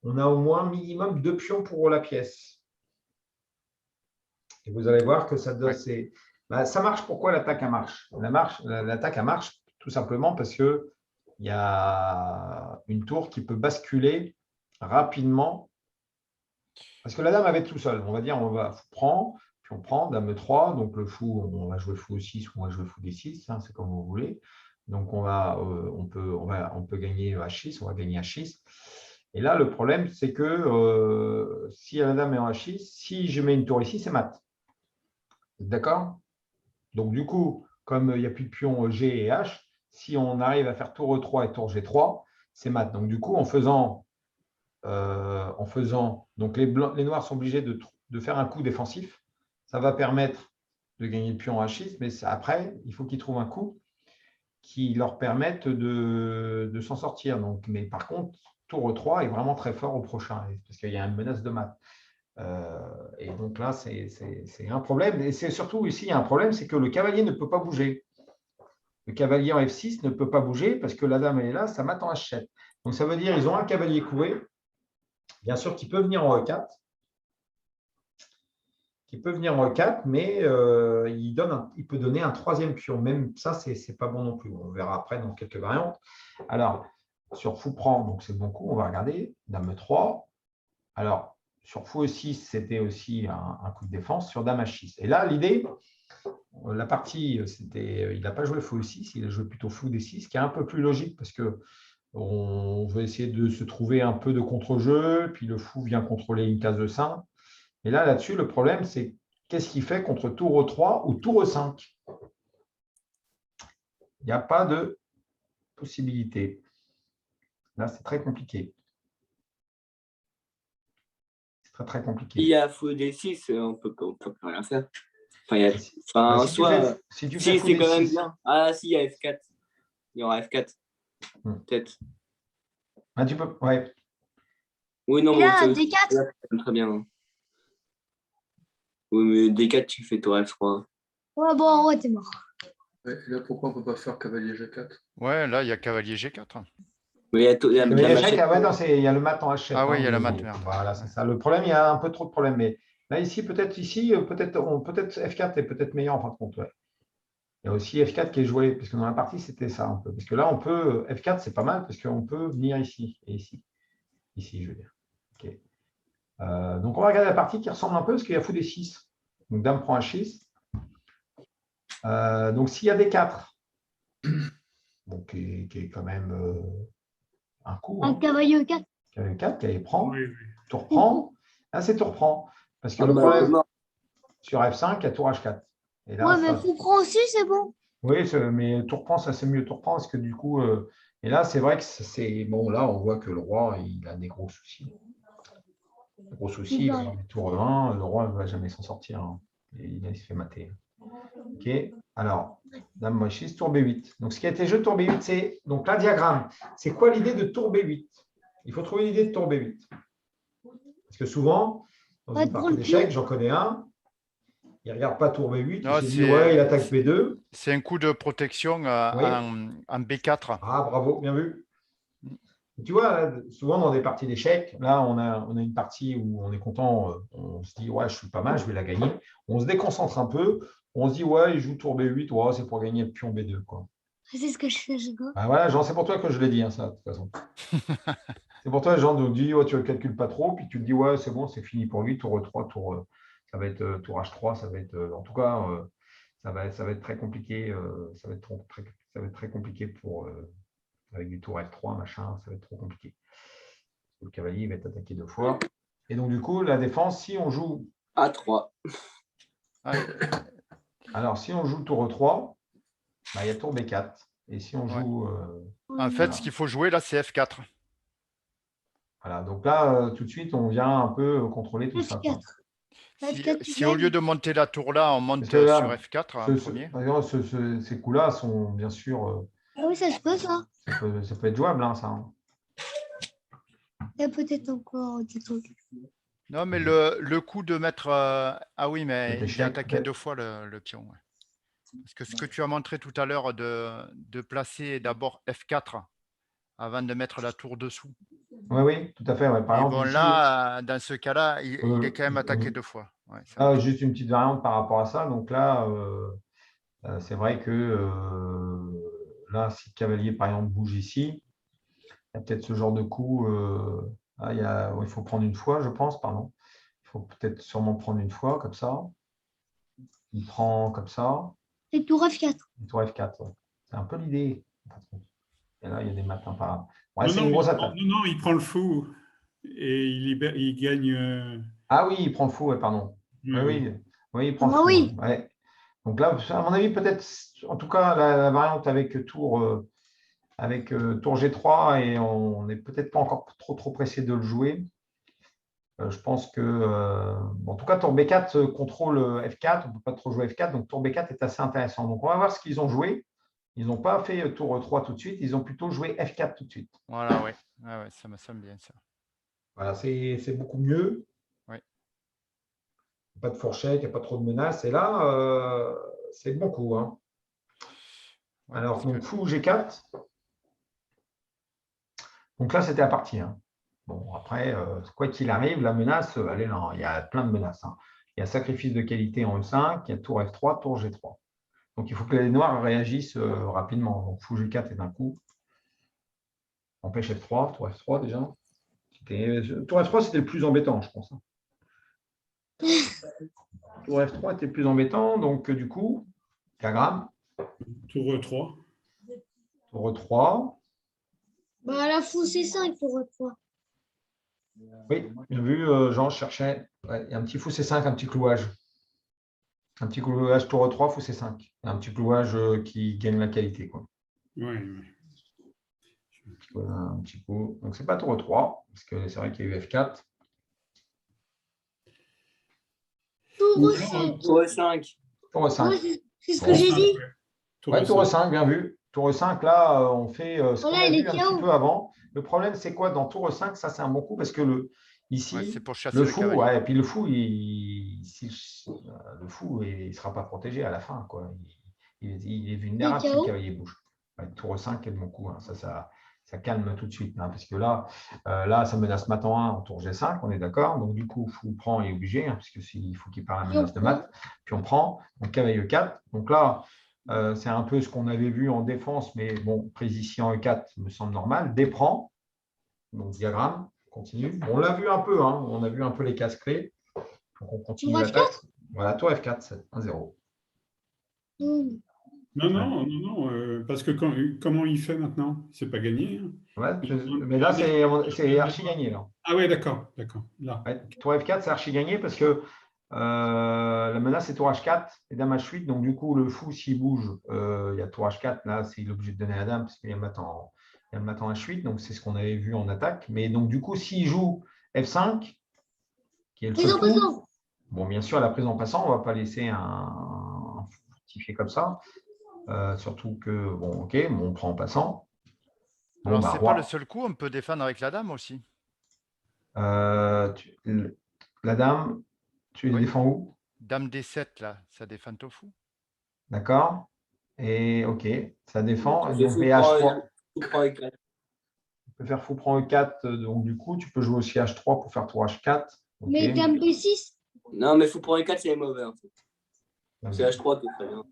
on a au moins minimum 2 pions pour la pièce. Et vous allez voir que ça donne. Ça marche. Pourquoi l'attaque marche? L'attaque marche tout simplement parce qu'il y a une tour qui peut basculer rapidement. Parce que la dame avait tout seul. On va dire, on va prendre, puis on prend dame 3. Donc le fou, on va jouer fou 6 ou on va jouer fou D6, hein, c'est comme vous voulez. Donc on peut gagner H6, on va gagner H6. Et là, le problème, c'est que si la dame est en H6, si je mets une tour ici, c'est mat. D'accord? Donc du coup, comme il n'y a plus de pions G et H, si on arrive à faire tour E3 et tour G3, c'est mat. Donc du coup, en faisant donc les noirs sont obligés de faire un coup défensif. Ça va permettre de gagner le pion H6, mais après, il faut qu'ils trouvent un coup qui leur permette de s'en sortir. Donc, mais par contre, tour E3 est vraiment très fort au prochain, parce qu'il y a une menace de mat. Et donc là, c'est un problème. Et c'est surtout ici, il y a un problème, c'est que le cavalier ne peut pas bouger. Le cavalier en F6 ne peut pas bouger parce que la dame elle est là, ça mat en H7. Donc ça veut dire qu'ils ont un cavalier coué, bien sûr, qui peut venir en E4. Mais il peut donner un troisième pion. Même ça, ce n'est pas bon non plus. On verra après dans quelques variantes. Alors, sur fou prend, donc c'est le bon coup. On va regarder. Dame 3. Alors, sur fou E6, c'était aussi un coup de défense sur dame H6. Et là, l'idée, la partie, il n'a pas joué fou E6, il a joué plutôt fou D6, qui est un peu plus logique parce que on veut essayer de se trouver un peu de contre-jeu, puis le fou vient contrôler une case de 5. Et là-dessus, le problème, c'est qu'est-ce qu'il fait contre tour E3 ou tour E5? Il n'y a pas de possibilité. Là, c'est très compliqué. C'est très, très compliqué. Il y a fou D6, on peut rien faire. Si c'est quand même bien. Ah, si, il y a F4. Il y aura F4. Peut-être. Ah, tu peux, ouais. Oui, non, là, mais D4. Très bien. Oui, mais D4, tu fais tour F3. Ouais, bon, ouais, t'es mort. Et là, pourquoi on ne peut pas faire cavalier G4? Ouais, là, il y a cavalier G4. Mais il y a le mat en H7. Ah oui, il y a la mat. Voilà, c'est ça. Le problème, il y a un peu trop de problèmes. Mais là, peut-être F4 est peut-être meilleur en fin de compte. Ouais. Il y a aussi F4 qui est joué, parce que dans la partie, c'était ça un peu. Parce que là, F4, c'est pas mal, parce qu'on peut venir ici et ici. Ici, je veux dire. Okay. Donc, on va regarder la partie qui ressemble un peu, parce qu'il y a fou D6. Donc, dame prend H6. Donc, s'il y a D4, bon, qui est quand même un coup. Un cavalier E4. Cavalier 4, cavalier prend. Oui. Tour prend. Là, c'est tour prend. Parce que le problème, sur F5, il y a tour H4. Et là, ouais, mais fou prend aussi, c'est bon. Oui, mais tour prend, ça c'est mieux tour prend, parce que du coup, et là, c'est vrai que c'est bon. Là, on voit que le roi, il a des gros soucis. Gros soucis, il va avoir des tours 1, le roi ne va jamais s'en sortir. Hein. Et il se fait mater. Ok, alors, dame H6, tour B8. Donc, ce qui a été joué tour B8, c'est donc là, diagramme. C'est quoi l'idée de tour B8? Il faut trouver l'idée de tour B8. Parce que souvent, dans une partie d'échecs, j'en connais un, il ne regarde pas tour B8, il se dit ouais, il attaque B2. C'est un coup de protection en B4. Ah, bravo, bien vu. Tu vois, souvent dans des parties d'échecs, là, on a une partie où on est content, on se dit ouais, je suis pas mal, je vais la gagner. On se déconcentre un peu, on se dit ouais, il joue tour B8, ouais, c'est pour gagner le pion B2. C'est ce que je fais, je go. Ah, voilà, Jean, c'est pour toi que je l'ai dit, hein, ça, de toute façon. C'est pour toi, Jean, de dire, ouais, tu ne le calcules pas trop, puis tu te dis, ouais, c'est bon, c'est fini pour lui, tour 3, ça va être tour H3, ça va être, en tout cas, ça va être très compliqué, ça va être très compliqué pour, avec du tour F3, machin, ça va être trop compliqué. Le cavalier va être attaqué 2 fois. Et donc, du coup, la défense, si on joue A3. Alors, si on joue tour E3, bah, il y a tour B4. Et si on joue. En fait, ce qu'il faut jouer là, c'est F4. Voilà, donc là, tout de suite, on vient un peu contrôler tout ça. Si au lieu de monter la tour là, on monte sur F4 en premier. Ces coups-là sont bien sûr oui, ça se peut, ça. Ça peut être jouable, hein, ça. Hein. Il y a peut-être encore des trucs. Non, mais le coup de mettre. Ah oui, mais Peut-être il a échec, attaqué peut-être. 2 fois le pion. Ouais. Parce que ce que tu as montré tout à l'heure de placer d'abord F4 avant de mettre la tour dessous. Oui, oui, tout à fait. Ouais. Par Et exemple, bon, ici, là, dans ce cas-là, il est quand même attaqué 2 fois. Ouais, ça marche. juste une petite variante par rapport à ça. Donc là, c'est vrai que là, si le cavalier, par exemple, bouge ici, il y a peut-être ce genre de coup. Il faut prendre une fois, je pense, pardon. Il faut peut-être sûrement prendre une fois, comme ça. Il prend comme ça. Et tour F4. Et tour F4. Ouais. C'est un peu l'idée. Et là, il y a des matins par. Ouais, Non, c'est non, une grosse il attaque. non, il prend le fou et il gagne. Ah oui, il prend le fou, ouais, pardon. Oui, Oui. oui, il prend le Ah fou. oui. Ouais. Donc là, à mon avis, peut-être, en tout cas, la variante avec tour G3, et on n'est peut-être pas encore trop pressé de le jouer. Je pense que, en tout cas, tour B4 contrôle F4, on ne peut pas trop jouer F4, donc tour B4 est assez intéressant. Donc on va voir ce qu'ils ont joué. Ils n'ont pas fait tour E3 tout de suite, ils ont plutôt joué F4 tout de suite. Voilà, oui. Ah ouais, ça me semble bien ça. Voilà, c'est beaucoup mieux. Oui. Pas de fourchette, il n'y a pas trop de menaces. Et là, c'est le bon coup. Hein. Ouais, Alors, parce donc, que- fou G4. Donc là, c'était à partir. Hein. Bon, après, quoi qu'il arrive, la menace, elle est là. Il y a plein de menaces. Hein. Il y a sacrifice de qualité en E5, il y a tour F3, tour G3. Donc, il faut que les noirs réagissent rapidement. Donc, fou G4 est d'un coup. Empêche F3, tour F3 déjà. Tour F3, c'était le plus embêtant, je pense. Hein. Tour F3 était le plus embêtant. Donc, du coup, diagramme. Tour 3. Tour E3. Bah, la fou, c'est 5 tour F3. Oui, bien vu, Jean, je cherchais. Ouais, il y a un petit fou C5, un petit clouage. Un petit clouage tour 3, fou C5. Un petit clouage qui gagne la qualité. Quoi. Ouais. Voilà, un petit coup. Donc, ce n'est pas tour 3, parce que c'est vrai qu'il y a eu F4. Tour 5. Tour 5. Tour 5. Ouais, c'est ce que j'ai dit. Ouais, tour 5, bien vu. Tour 5, là, on fait ce qu'on Voilà, a il vu est un KO. petit peu avant. Le problème, c'est quoi dans tour 5? Ça, c'est un bon coup parce que ici, ouais, c'est pour chasser le le fou, cavalier. ouais, et puis le fou, il ne sera pas protégé à la fin. Quoi. Il est vulnérable si le KO. cavalier bouge. Ouais, tour 5 est le bon coup. Hein. Ça calme tout de suite. Hein, parce que là, ça menace mat en 1 en tour G5, on est d'accord. Donc, du coup, fou prend est obligé, hein, parce qu'il faut qu'il parle la menace de mat. Puis on prend. Donc, cavalier E4. Donc là, c'est un peu ce qu'on avait vu en défense, mais bon, prise ici en E4 me semble normal. Déprend, donc diagramme, continue. On l'a vu un peu, hein, on a vu un peu les cases clés. Donc on continue Tour l'attaque. F4. Voilà, tour F4, 7, 1-0. Non, parce que comment il fait maintenant? C'est pas gagné. Hein. Ouais, mais là, c'est archi gagné. Là. Ah ouais, d'accord. Là. Ouais, tour F4, c'est archi gagné parce que la menace est tour H4 et dame H8. Donc, du coup, le fou, s'il bouge, il y a tour H4. Là, c'est l'objet de donner la dame parce qu'il y a le mat en H8. Donc, c'est ce qu'on avait vu en attaque. Mais donc, du coup, s'il joue F5, qui est le seul coup, bon, bien sûr, la prise en passant, on ne va pas laisser un fructifier comme ça. Surtout que, bon, ok, on prend en passant. Bon, Alors, bah, c'est pas le seul coup, on peut défendre avec la dame aussi. la dame, tu les défends où? Dame D7, là, ça défend ton fou. D'accord. Et ok, ça défend. Donc, Donc, fou H3. prend E4. Tu peux faire fou prend E4. Donc, du coup, tu peux jouer aussi H3 pour faire tour H4. Okay. Mais dame B6. Non, mais fou prend E4, c'est mauvais en fait. Ah, C'est H3 qui est très bien.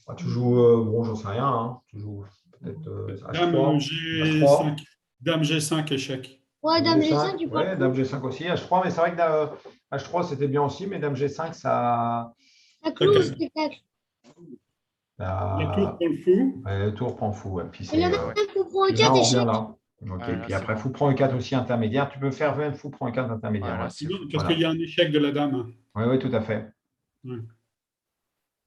Bah, tu joues, bon, j'en sais rien. Hein. Tu joues peut-être Dame H3. G5. Dame G5, échec. ouais, dame G5, tu ouais, dame G5 aussi. H3, mais c'est vrai que H3, c'était bien aussi, mais dame G5, ça. Ça clôt le spectacle. La tour prend le fou. Ouais, le tour prend fou. Ouais. Puis Et la dame fou prend E4, échec. Là. Ok, là, puis après, fou prend E4 aussi intermédiaire. Tu peux faire même fou prend E4 intermédiaire. Voilà, ouais. Parce qu'il y a un échec de la dame. Oui, tout à fait. Ouais.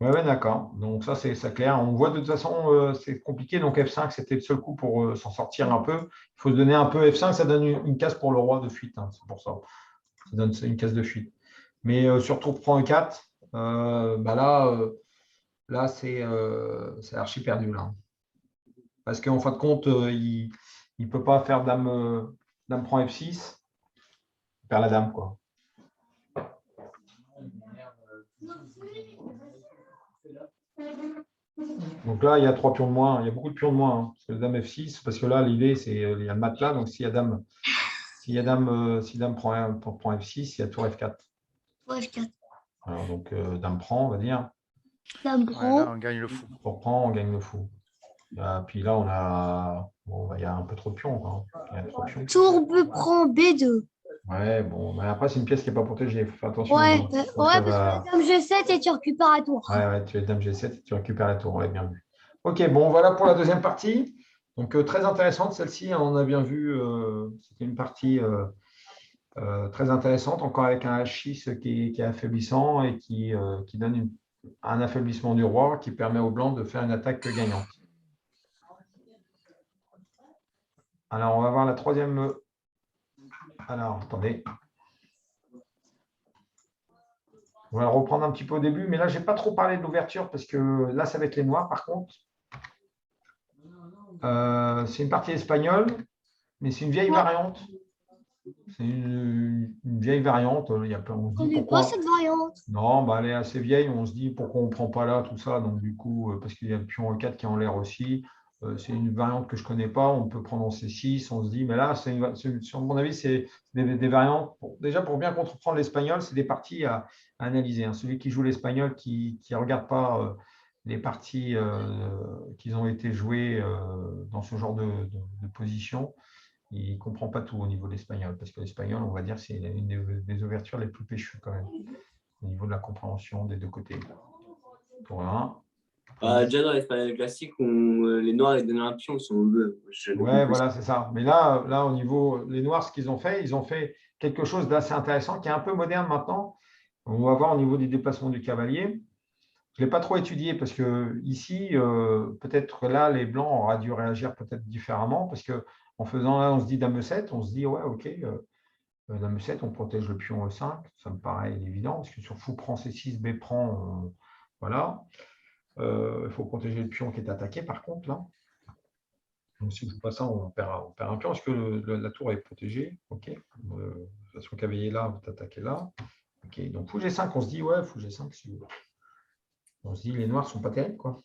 Ouais, ouais, d'accord. Donc ça, c'est clair. On voit de toute façon, c'est compliqué. Donc F5, c'était le seul coup pour s'en sortir un peu. Il faut se donner un peu F5, ça donne une case pour le roi de fuite, hein, c'est pour ça. Ça donne une case de fuite. Mais sur tour prend E4, bah là c'est archi perdu là. Parce qu'en fin de compte, il ne peut pas faire dame prend F6, il perd la dame, quoi. Donc là, il y a 3 pions de moins, il y a beaucoup de pions de moins, hein, parce que dame F6, parce que là, l'idée, c'est il y a le matelas, donc si dame prend F6, il y a tour F4. Ouais, F4. Alors, donc dame prend, on va dire. Dame Ouais, là, prend. on gagne le fou. Tour prend, on gagne le fou. Puis là, il y a un peu trop de pions, quoi. Il y a trop de pions. Tour prend B2. Ouais, bon, mais après, c'est une pièce qui n'est pas protégée, il faut faire attention. Ouais, Je pense ouais, qu'elle parce va- que dame G7 et tu récupères à tour. Ouais, ouais, tu es dame G7 et tu récupères la tour, ouais, bien vu. Ok, bon, voilà pour la deuxième partie. Donc, très intéressante celle-ci, hein, on a bien vu, c'était une partie très intéressante, encore avec un H6 qui est affaiblissant et qui donne un affaiblissement du roi qui permet aux blancs de faire une attaque gagnante. Alors, on va voir la troisième. Alors, attendez. On va le reprendre un petit peu au début, mais là, je n'ai pas trop parlé de l'ouverture parce que là, ça va être les noirs par contre. C'est une partie espagnole, mais c'est une vieille variante. C'est une vieille variante. Il y a plein, on se On dit n'est pas pourquoi. cette variante. Non, bah, elle est assez vieille. On se dit pourquoi on ne prend pas là, tout ça. Donc, du coup, parce qu'il y a le pion E4 qui est en l'air aussi. C'est une variante que je ne connais pas. On peut prendre en C6. On se dit, mais là, sur mon avis, c'est des variantes. Déjà, pour bien comprendre l'espagnol, c'est des parties à analyser, hein. Celui qui joue l'espagnol, qui ne regarde pas les parties qui ont été jouées dans ce genre de position, il ne comprend pas tout au niveau de l'espagnol. Parce que l'espagnol, on va dire, c'est une des ouvertures les plus péchues quand même au niveau de la compréhension des deux côtés. Pour un. Déjà dans l'espagnol classique, les noirs ils donnent un pion sur le bleu. Ouais, voilà, c'est ça. Mais là, au niveau, les Noirs, ce qu'ils ont fait quelque chose d'assez intéressant, qui est un peu moderne maintenant. On va voir au niveau des déplacements du cavalier. Je ne l'ai pas trop étudié parce que ici, peut-être que là, les Blancs auraient dû réagir peut-être différemment parce que en faisant là, on se dit dame 7, on se dit, ouais, ok, dame 7, on protège le pion E5. Ça me paraît évident parce que sur fou prend C6, B prend, voilà. Il faut protéger le pion qui est attaqué par contre là. Donc, si on ne joue pas ça, on perd un pion. Est-ce que la tour est protégée? Ok. Son cavalier là, vous attaquez là. Ok. Donc, fou G5, on se dit, ouais, fou G5, on se dit, les noirs ne sont pas terribles, quoi.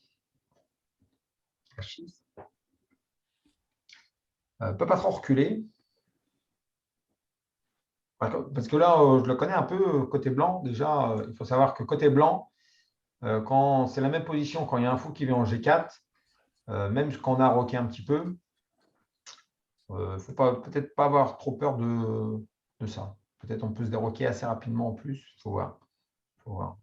H6. Ne peut pas trop reculer. Parce que là, je le connais un peu côté blanc. Déjà, il faut savoir que côté blanc, quand c'est la même position, quand il y a un fou qui vient en G4, même quand on a roqué un petit peu, il ne faut peut-être pas avoir trop peur de ça. Peut-être on peut se déroquer assez rapidement en plus. Il faut voir.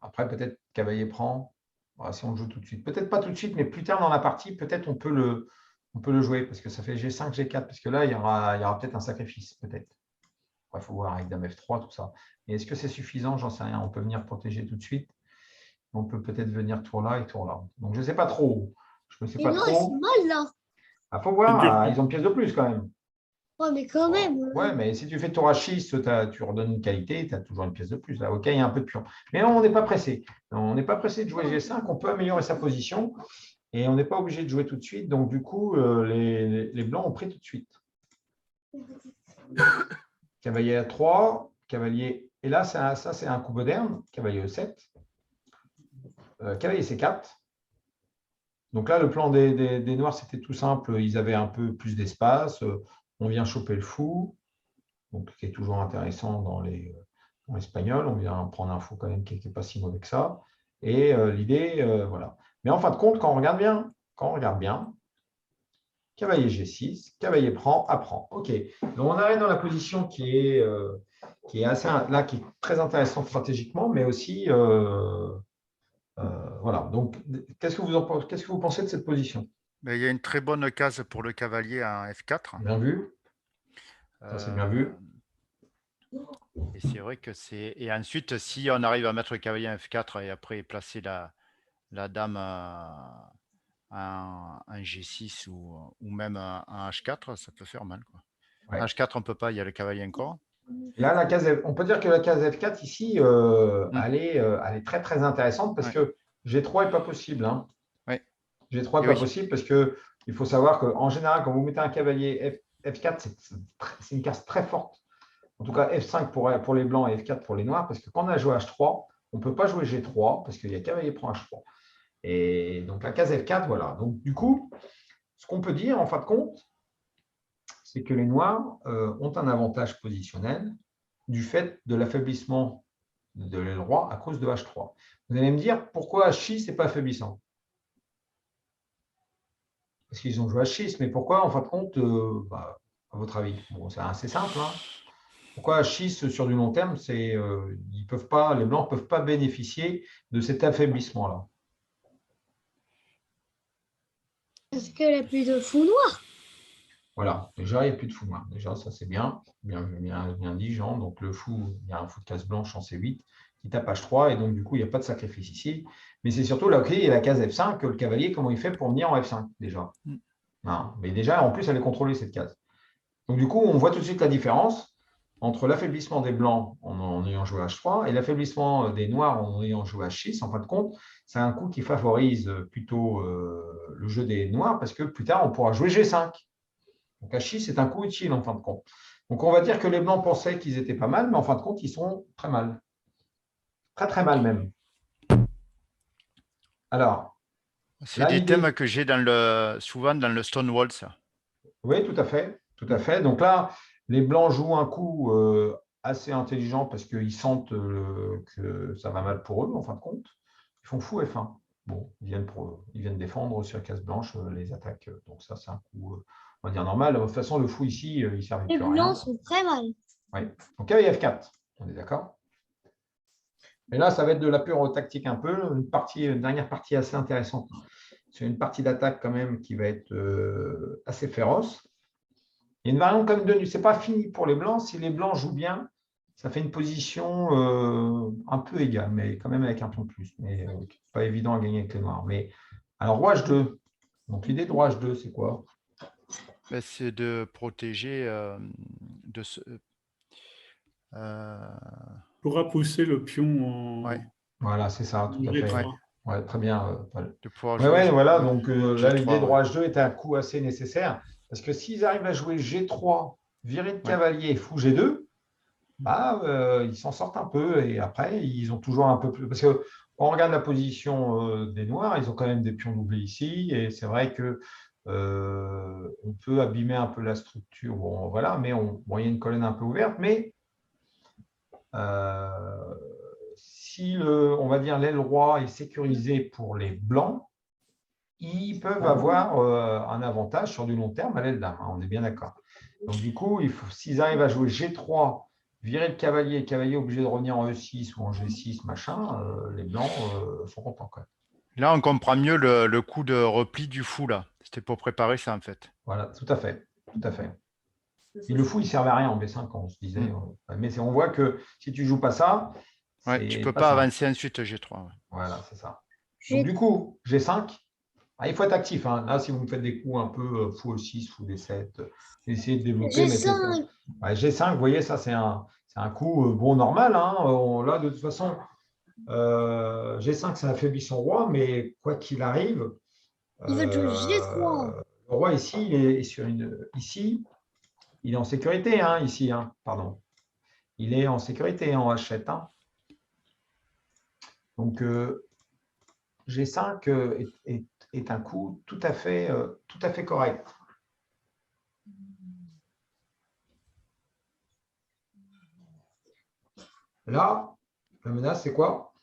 Après, peut-être cavalier prend. Voilà, si on le joue tout de suite. Peut-être pas tout de suite, mais plus tard dans la partie, peut-être on peut le jouer parce que ça fait G5, G4. Parce que là, il y aura peut-être un sacrifice. Peut-être. Il faut voir avec dame F3, tout ça. Mais est-ce que c'est suffisant? J'en sais rien. On peut venir protéger tout de suite. On peut peut-être venir tour là et tour là. Donc, je ne sais pas trop. Je ne sais pas Et non, c'est trop. mal là. Il faut voir. Ils ont une pièce de plus quand même. Ouais, mais quand même. Ouais, mais si tu fais tour H6, tu redonnes une qualité, tu as toujours une pièce de plus. Là, ok, il y a un peu de pion. Mais on n'est pas pressé. On n'est pas pressé de jouer G5. On peut améliorer sa position et on n'est pas obligé de jouer tout de suite. Donc, du coup, les blancs ont pris tout de suite. Cavalier A3, cavalier. Et là, ça c'est un coup moderne. Cavalier E7. Cavalier C4. Donc là, le plan des noirs, c'était tout simple. Ils avaient un peu plus d'espace. On vient choper le fou. Donc, qui est toujours intéressant dans l'espagnol. On vient prendre un fou quand même qui n'est pas si mauvais que ça. Et l'idée, voilà. Mais en fin de compte, quand on regarde bien, cavalier G6, cavalier prend, apprend. OK. Donc, on arrive dans la position qui est assez, là, qui est très intéressante stratégiquement, mais aussi, voilà. Donc, qu'est-ce que vous pensez de cette position? Mais il y a une très bonne case pour le cavalier en F4. Bien vu. Ça, c'est bien vu. Et c'est vrai que c'est. Et ensuite, si on arrive à mettre le cavalier en F4 et après placer la dame un G6 ou même un H4, ça peut faire mal, quoi. Ouais. H4, on ne peut pas, il y a le cavalier encore. Là, on peut dire que la case F4 ici, elle est très très intéressante parce que G3 n'est pas possible. Hein. Ouais. G3 n'est pas possible parce qu'il faut savoir qu'en général, quand vous mettez un cavalier F4, c'est une case très forte. En tout cas, F5 pour les blancs et F4 pour les noirs, parce que quand on a joué H3, on ne peut pas jouer G3 parce qu'il y a cavalier prend H3. Et donc la case F4, voilà. Donc du coup, ce qu'on peut dire en fin de compte, c'est que les noirs ont un avantage positionnel du fait de l'affaiblissement de l'aile roi à cause de H3. Vous allez me dire, pourquoi H6 n'est pas affaiblissant? Parce qu'ils ont joué H6, mais pourquoi, en fin de compte, à votre avis? Bon, c'est assez simple. Hein. Pourquoi H6 sur du long terme, les blancs ne peuvent pas bénéficier de cet affaiblissement-là? Parce qu'il n'y a plus de fou noir. Voilà, déjà, il n'y a plus de fou noir. Déjà, ça, c'est bien dit, Jean. Donc, le fou, il y a un fou de case blanche en C8 qui tape H3, et donc, du coup, il n'y a pas de sacrifice ici. Mais c'est surtout la clé et la case F5, que le cavalier, comment il fait pour venir en F5, déjà. Hein, mais déjà, en plus, elle est contrôlée, cette case. Donc, du coup, on voit tout de suite la différence entre l'affaiblissement des blancs en ayant joué H3 et l'affaiblissement des noirs en ayant joué H6. En fin de compte, c'est un coup qui favorise plutôt le jeu des noirs parce que plus tard, on pourra jouer G5. Donc H6, c'est un coup utile en fin de compte. Donc on va dire que les blancs pensaient qu'ils étaient pas mal, mais en fin de compte, ils sont très mal. Très, très mal même. Alors. C'est des thèmes que j'ai souvent dans le Stonewall, ça. Oui, tout à fait. Tout à fait. Donc là, les blancs jouent un coup assez intelligent parce qu'ils sentent que ça va mal pour eux, en fin de compte. Ils font fou F1. Bon, ils viennent défendre sur case blanche les attaques. Donc ça, c'est un coup, on va dire, normal. De toute façon, le fou ici, il ne servait plus à rien. Les blancs sont très mal. Oui. Donc cavalier F4, on est d'accord. Mais là, ça va être de la pure tactique un peu. Une dernière partie assez intéressante. C'est une partie d'attaque quand même qui va être assez féroce. Il y a une variante comme de ce n'est pas fini pour les blancs. Si les blancs jouent bien, ça fait une position un peu égale, mais quand même avec un pion de plus. Mais pas évident à gagner avec les noirs. Mais alors, roi H2. Donc l'idée de roi H2, c'est quoi? C'est de protéger de ce. Pourra pousser le pion en. Voilà, c'est ça, tout à fait. Ouais, très bien. Ouais, voilà. Donc là, l'idée de roi H2 est un coup assez nécessaire. Parce que s'ils arrivent à jouer G3, virer de cavalier et fou G2, ils s'en sortent un peu. Et après, ils ont toujours un peu plus. Parce que quand on regarde la position des noirs, ils ont quand même des pions doublés ici. Et c'est vrai que on peut abîmer un peu la structure. Bon, voilà, mais il y a une colonne un peu ouverte. Mais si on va dire l'aile roi est sécurisée pour les blancs, ils peuvent avoir un avantage sur du long terme à l'aile dame. On est bien d'accord. Donc du coup, s'ils arrivent à jouer G3, virer le cavalier, cavalier obligé de revenir en E6 ou en G6, machin, les blancs sont contents quand même. Là, on comprend mieux le coup de repli du fou, là. C'était pour préparer ça, en fait. Voilà, tout à fait. Tout à fait. Et le fou, il ne servait à rien en B5, quand on se disait. Mais on voit que si tu ne joues pas ça, tu ne peux pas avancer ensuite G3. Voilà, c'est ça. Donc, du coup, G5, il faut être actif. Hein. Là, si vous me faites des coups un peu fou E6, fou D7, essayez de développer. G5. G5, vous voyez, ça, c'est un coup normal. Hein. Là, de toute façon, G5, ça affaiblit son roi, mais quoi qu'il arrive, il veut jouer G3. Le roi ici, il est sur ici, il est en sécurité, hein, ici, hein, pardon. Il est en sécurité en H7. Hein. Donc, G5 est un coup tout à fait correct. Là, la menace, c'est quoi?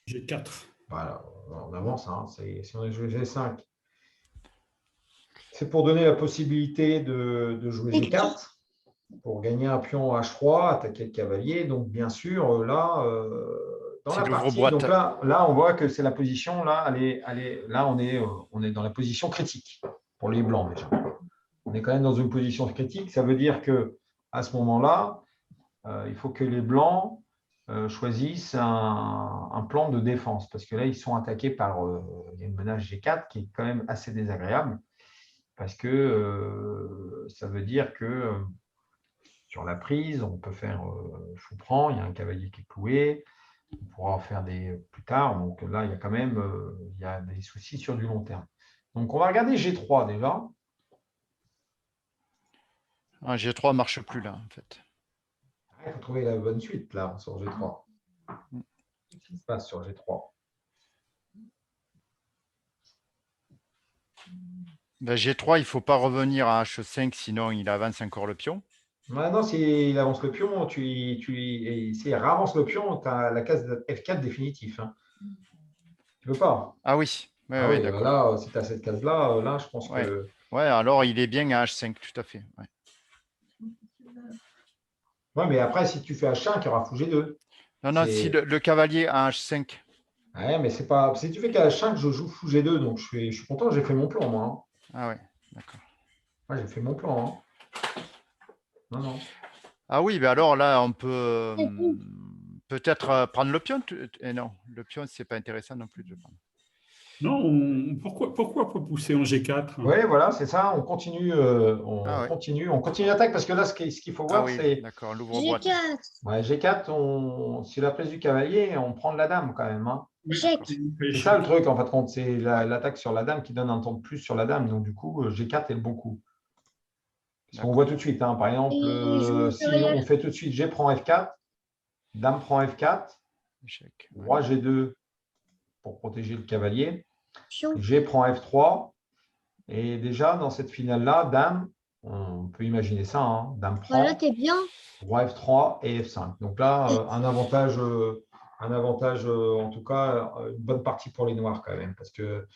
G4. Voilà, on avance. Hein, si on a joué G5, c'est pour donner la possibilité de jouer G4 pour gagner un pion H3, attaquer le cavalier. Donc, bien sûr, là, dans la partie, donc là, on voit que c'est la position. Là, là, on est dans la position critique pour les blancs déjà. On est quand même dans une position critique. Ça veut dire que à ce moment-là, il faut que les blancs choisissent un plan de défense, parce que là, ils sont attaqués par il y a une menace G4 qui est quand même assez désagréable, parce que ça veut dire que sur la prise, on peut faire fou-prend, il y a un cavalier qui est cloué, on pourra en faire des plus tard, donc là, il y a quand même il y a des soucis sur du long terme. Donc, on va regarder G3 déjà. Un G3 ne marche plus là, en fait. Il faut trouver la bonne suite là sur G3. Qu'est-ce qui se passe sur G3? Ben, G3, il ne faut pas revenir à H5, sinon il avance encore le pion. Non, s'il avance le pion, s'il avance le pion, tu as la case F4 définitif. Hein. Tu ne peux pas. Ah oui, ouais, Ah ouais, oui, d'accord. là, si tu as cette case-là, là, je pense que. Ouais, alors il est bien à H5, tout à fait. Ouais. Ouais, mais après, si tu fais H5, il y aura fou G2. Non, non, si le cavalier à H5. Ouais, mais c'est pas. Si tu fais qu'à H5, je joue fou G2, donc je suis content, j'ai fait mon plan, moi. Hein. Ah ouais, d'accord. Moi, j'ai fait mon plan. Hein. Non, non. Ah oui, mais alors là, on peut peut-être prendre le pion. Et non, le pion, c'est pas intéressant non plus de le prendre. Non, pourquoi pas pousser en G4? Oui, voilà, c'est ça. On continue, on continue l'attaque parce que là, ce qu'il faut voir, c'est. D'accord, l'ouvre-boîte. G4. Ouais, G4, c'est la prise du cavalier, on prend de la dame quand même. Hein. Chèque. C'est ça le truc, en fait, compte, c'est l'attaque sur la dame qui donne un temps de plus sur la dame. Donc, du coup, G4 est le bon coup. Parce qu'on voit tout de suite, hein, par exemple, si on fait tout de suite G prend F4, dame prend F4, Échec. roi G2 pour protéger le cavalier, Pion. G prend F3. Et déjà, dans cette finale-là, dame, on peut imaginer ça, hein, dame prend, Voilà, t'es bien. roi F3 et F5. Donc là, un avantage, en tout cas, une bonne partie pour les noirs quand même, parce que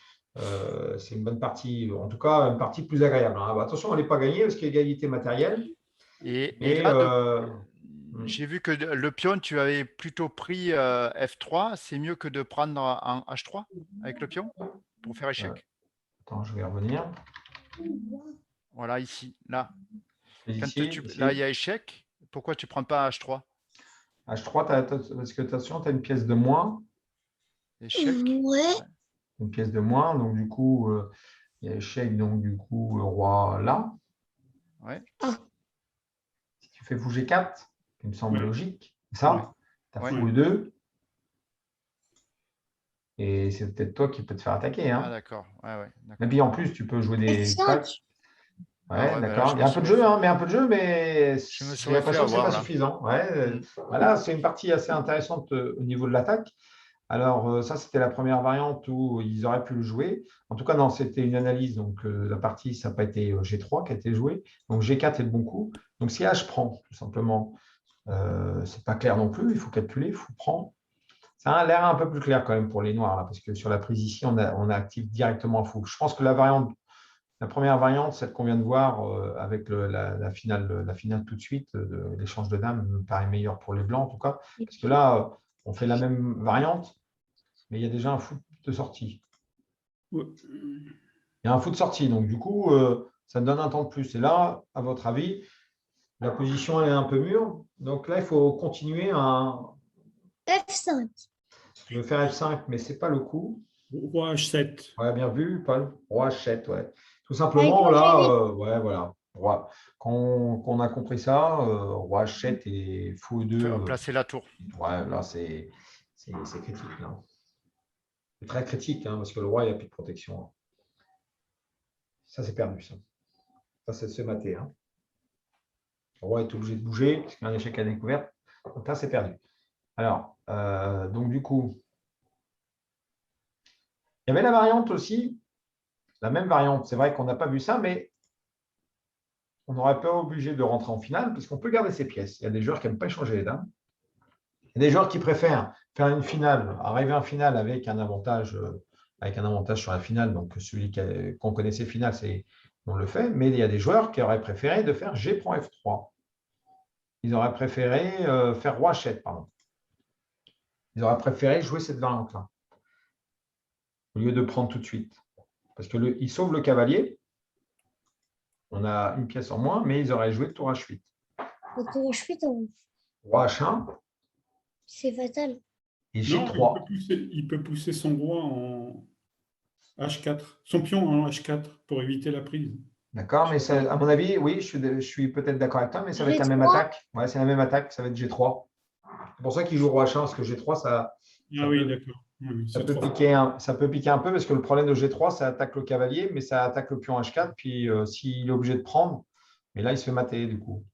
c'est une bonne partie, en tout cas, une partie plus agréable. Hein. Bah, attention, elle n'est pas gagnée parce qu'il y a égalité matérielle. Et là, j'ai vu que le pion, tu avais plutôt pris F3. C'est mieux que de prendre en H3 avec le pion pour faire échec. Attends, je vais revenir. Voilà, ici, là. Ici. Là, il y a échec. Pourquoi tu ne prends pas H3? H3, parce que attention, tu as une pièce de moins. Échec. Ouais. Une pièce de moins, donc du coup, il y a échec, donc du coup, roi là. Ouais. Si tu fais fou G4, qui me semble logique, c'est ça, tu as fou Ouais. E2. Et c'est peut-être toi qui peux te faire attaquer. Hein. Ah, d'accord. Ouais, Et puis en plus, tu peux jouer des tracks. Ouais, d'accord. Il y a un peu de jeu, hein, mais j'ai l'impression que ce n'est pas suffisant. Ouais, voilà, c'est une partie assez intéressante au niveau de l'attaque. Alors, ça, c'était la première variante où ils auraient pu le jouer. En tout cas, non, c'était une analyse. Donc, la partie, ça n'a pas été G3 qui a été joué. Donc, G4 est le bon coup. Donc, si H prend, tout simplement, ce n'est pas clair non plus. Il faut calculer, il faut prendre. Ça a l'air un peu plus clair quand même pour les noirs, là, parce que sur la prise ici, on active directement fou. Je pense que la première variante, celle qu'on vient de voir avec la finale tout de suite, l'échange de dames, me paraît meilleure pour les blancs en tout cas. Parce que là, on fait la même variante, mais il y a déjà un fou de sortie. Il y a un fou de sortie, donc du coup, ça me donne un temps de plus. Et là, à votre avis, la position elle est un peu mûre. Donc là, il faut continuer à. F5. Je veux faire F5, mais ce n'est pas le coup. Roi H7. Ouais, bien vu, Paul. Roi H7, ouais. Tout simplement, là, ouais, voilà. Quand on a compris ça, roi H7 et fou E2. Placer la tour. Ouais, là, c'est critique. Là. C'est très critique, hein, parce que le roi, il n'y a plus de protection. Hein. Ça, c'est perdu, ça. Ça, c'est se mater. Hein. Le roi est obligé de bouger, parce qu'il y a un échec à découverte. Donc là, c'est perdu. Alors, donc du coup, il y avait la variante aussi, la même variante. C'est vrai qu'on n'a pas vu ça, mais on n'aurait pas obligé de rentrer en finale, puisqu'on peut garder ses pièces. Il y a des joueurs qui n'aiment pas échanger les dames. Il y a des joueurs qui préfèrent faire une finale, arriver en finale avec un avantage sur la finale. Donc, celui qu'on connaissait finale, on le fait. Mais il y a des joueurs qui auraient préféré de faire G prend F3. Ils auraient préféré faire roi H7, pardon. Ils auraient préféré jouer cette variante-là, au lieu de prendre tout de suite. Parce qu'ils sauvent le cavalier. On a une pièce en moins, mais ils auraient joué tour H8. Le tour H8, Roi H1. C'est fatal. Et Non, G3. il peut pousser son roi en H4, son pion en H4 pour éviter la prise. D'accord, mais ça, à mon avis, oui, je suis peut-être d'accord avec toi, mais ça va être la même G3. attaque. Ouais, c'est la même attaque, ça va être G3. C'est pour ça qu'il joue roi H1, parce que G3, ça Ah oui, peut, d'accord. Oui, ça c'est peut trop. ça peut piquer un peu, parce que le problème de G3, ça attaque le cavalier, mais ça attaque le pion H4, puis s'il est obligé de prendre, mais là, il se fait mater, du coup.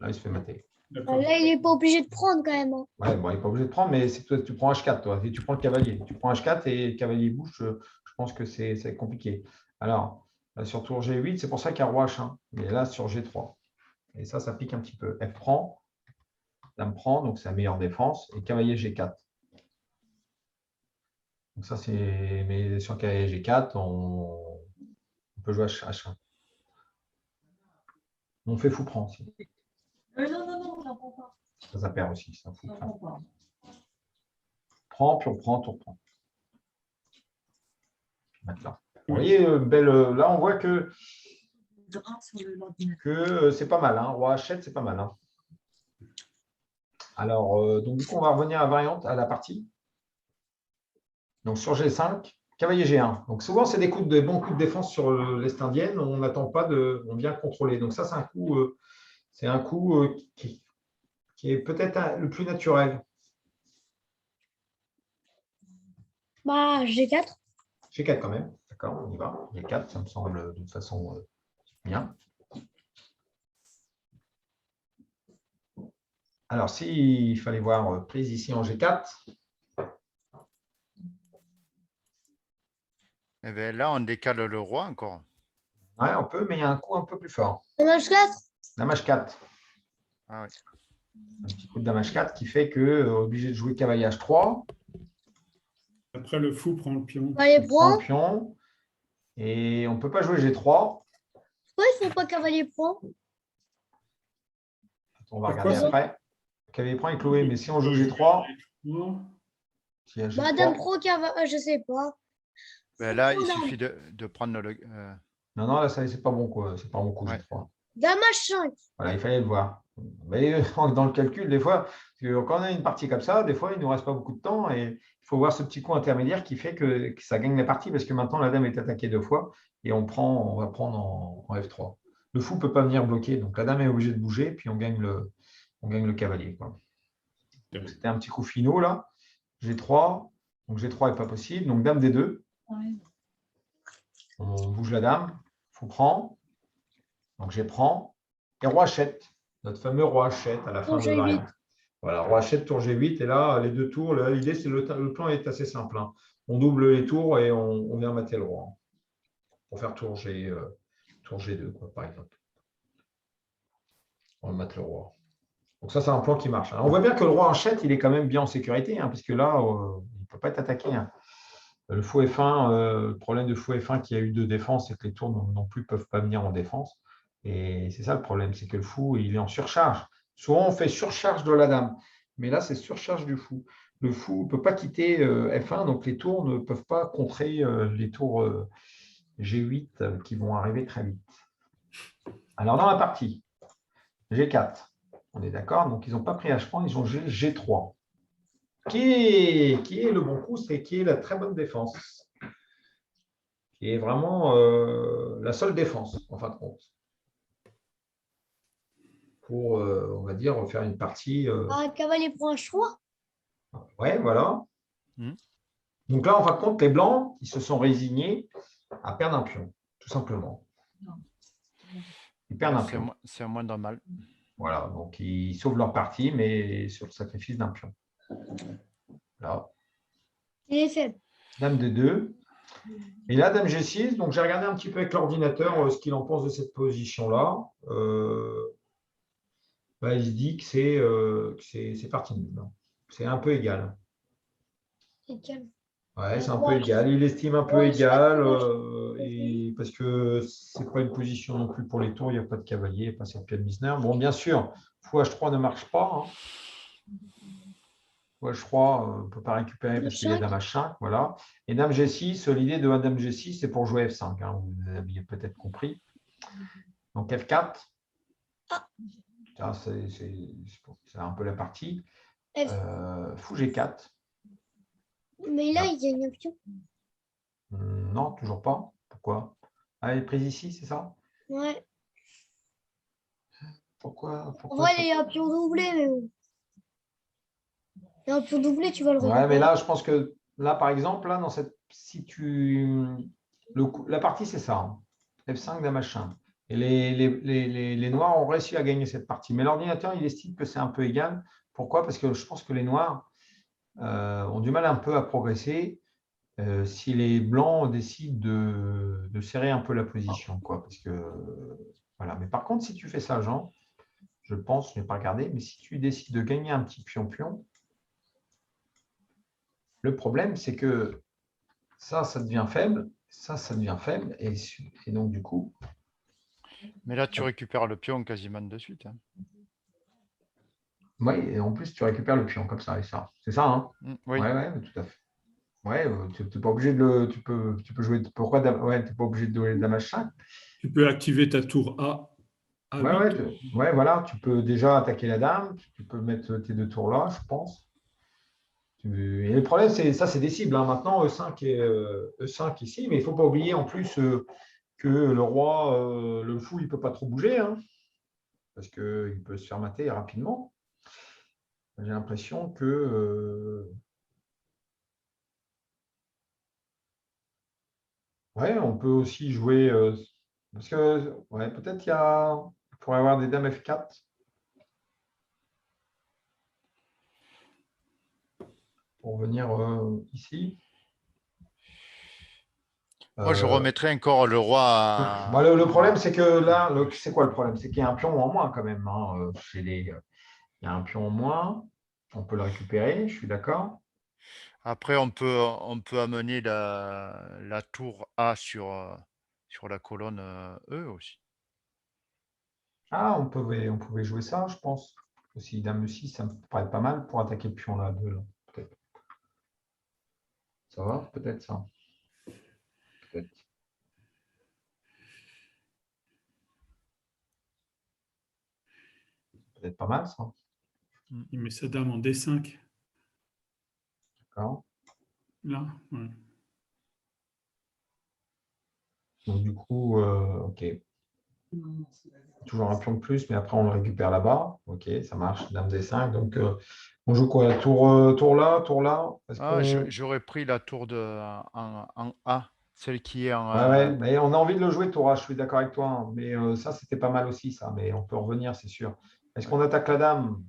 Là, il se fait mater. D'accord. Là, il n'est pas obligé de prendre quand même. Hein. Ouais, bon, il n'est pas obligé de prendre, mais toi, tu prends H4, toi, et tu prends le cavalier. Tu prends H4 et le cavalier bouge, je pense que c'est compliqué. Alors, là, sur tour G8, c'est pour ça qu'il y a roi H1, mais là, sur G3. Et ça pique un petit peu. F prend, dame prend, donc c'est la meilleure défense, et cavalier G4. Donc ça, c'est. Mais sur cavalier G4, on peut jouer H1. On fait fou prend aussi. Non, j'en prends pas. Ça perd aussi, c'est un fou J'en prend. prends pas. Prend, puis on prend, tour prend. Maintenant. Vous Oui. voyez, là, on voit que Sur l'ordinateur. c'est pas mal. Hein. Roi H7, c'est pas mal. Hein. Alors, donc, du coup, on va revenir à la variante, à la partie. Donc, sur G5, cavalier G1. Donc, souvent, c'est des bons coups de défense sur l'Est indienne. On n'attend pas on vient contrôler. Donc, ça, c'est un coup qui est peut-être le plus naturel. Bah, G4. G4 quand même. D'accord, on y va. G4, ça me semble de toute façon bien. Alors, s'il fallait voir prise ici en G4. Eh bien, là, on décale le roi encore. Ouais, on peut, mais il y a un coup un peu plus fort. Dame H4. Dame H4. Ah oui. Un petit coup de Dame H4 qui fait que obligé de jouer cavalier H3. Après, le fou prend le pion. Cavalier On prend prend. le pion. Et on ne peut pas jouer G3. Pourquoi ils ne font pas cavalier prend? On va Pourquoi regarder ça? après. Cavalier prend est cloué, mais si on joue G3, s'il y a Bah, G3, dame pro, je sais pas. Ben là, il suffit de prendre le. non, là, c'est pas bon, quoi. C'est pas un bon coup Ouais. G3. Dame H5. Voilà, il fallait le voir. Mais dans le calcul, des fois, parce que quand on a une partie comme ça, des fois, il ne nous reste pas beaucoup de temps et il faut voir ce petit coup intermédiaire qui fait que ça gagne la partie parce que maintenant, la dame est attaquée 2 fois et on va prendre en F3. Le fou ne peut pas venir bloquer, donc la dame est obligée de bouger, puis on gagne le cavalier. Quoi. Donc, c'était un petit coup finaux là. G3, donc G3 n'est pas possible, donc dame D2. Ouais. On bouge la dame, fou prend, donc G prend, et roi H7, notre fameux roi H7 à la fin Tour de G8. variante. Voilà, roi H7, tour G8, et là, les 2 tours, l'idée, c'est le plan est assez simple. Hein. On double les tours et on vient mater le roi. Pour faire tour G2, quoi, par exemple. On mate le roi. Donc ça, c'est un plan qui marche. Alors, on voit bien que le roi H7, il est quand même bien en sécurité, hein, parce que là, il ne peut pas être attaqué. Hein. Le fou F1, le problème de fou F1 qui a eu 2 défenses, c'est que les tours non plus ne peuvent pas venir en défense. Et c'est ça le problème, c'est que le fou, il est en surcharge. Souvent, on fait surcharge de la dame, mais là, c'est surcharge du fou. Le fou ne peut pas quitter F1, donc les tours ne peuvent pas contrer les tours G8 qui vont arriver très vite. Alors, dans la partie, G4, on est d'accord, donc ils n'ont pas pris H3, ils ont G3. Qui est le bon coup, c'est qui est la très bonne défense, qui est vraiment la seule défense, en fin de compte, pour, on va dire, faire une partie. Ah, cavalier prend H3. Ouais, voilà. Mmh. Donc là, en fin de compte, les Blancs, ils se sont résignés à perdre un pion, tout simplement. Ils perdent un pion. C'est un moindre mal. Voilà, donc ils sauvent leur partie, mais sur le sacrifice d'un pion. Là. Il est faible. Dame D2. Et là, Dame G6, donc j'ai regardé un petit peu avec l'ordinateur ce qu'il en pense de cette position-là. Il se dit que c'est parti nul. C'est un peu égal. C'est calme. Ouais, c'est un peu égal. Il estime un peu égal parce que c'est pas une position non plus pour les tours. Il n'y a pas de cavalier, pas cette pied de Misner. Bon, bien sûr, fou H3 ne marche pas. Hein. Fou H3, on ne peut pas récupérer parce qu'il y a Dame H5. Voilà. Et Dame G6, l'idée de Dame G6, c'est pour jouer F5. Hein, vous avez peut-être compris. Donc F4. C'est un peu la partie. Fou G4. Mais là, il gagne un pion. Non, toujours pas. Pourquoi? Ah, elle est prise ici, c'est ça? Ouais. Pourquoi En vrai, ça... il y a un pion doublé, mais bon. Il y a un pion doublé, tu vas le Ouais, récupérer. mais là, je pense que là, par exemple, là, dans cette, si tu la partie, c'est ça, hein. F5 d'un machin. Et les noirs ont réussi à gagner cette partie. Mais l'ordinateur, il estime que c'est un peu égal. Pourquoi? Parce que je pense que les noirs ont du mal un peu à progresser si les blancs décident de serrer un peu la position, quoi. Parce que voilà. Mais par contre, si tu fais ça, Jean, je pense, je n'ai pas regardé, mais si tu décides de gagner un petit pion-pion, le problème, c'est que ça devient faible, ça devient faible, et donc du coup. Mais là, tu récupères le pion quasiment de suite. Hein. Oui, et en plus, tu récupères le pion comme ça, et ça. C'est ça, hein? Oui. Ouais, tout à fait. Ouais, tu n'es pas obligé de le. Tu peux jouer. Pourquoi ouais, tu n'es pas obligé de jouer le dame H5. Tu peux activer ta tour A. Ouais, voilà, tu peux déjà attaquer la dame, tu peux mettre tes deux tours là, je pense. Et le problème, c'est ça, c'est des cibles. Hein. Maintenant, E5 et E5 ici, mais il ne faut pas oublier en plus que le roi, le fou, il ne peut pas trop bouger, hein, parce qu'il peut se faire mater rapidement. J'ai l'impression que ouais, on peut aussi jouer parce que ouais, peut-être il pourrait y avoir des dames F4. Pour venir ici. Moi, je remettrai encore le roi. Bon, le problème, c'est que là, c'est quoi le problème? C'est qu'il y a un pion en moins quand même. Hein, il y a un pion en moins. On peut le récupérer, je suis d'accord. Après, on peut amener la tour A sur la colonne E aussi. Ah, on pouvait jouer ça, je pense. Aussi, dame 6, ça me paraît pas mal pour attaquer le pion là, peut-être. Ça va, peut-être ça. Peut-être. Peut-être pas mal ça. Il met sa dame en D5. D'accord. Là, ouais. Donc du coup, ok. Toujours un pion de plus, mais après on le récupère là-bas. Ok, ça marche. Dame D5. Donc on joue quoi? Tour là, tour là. J'aurais pris la tour en A, celle qui est en. Ouais, mais on a envie de le jouer tour A, je suis d'accord avec toi. Hein. Mais ça, c'était pas mal aussi, ça. Mais on peut revenir, c'est sûr. Est-ce qu'on attaque la dame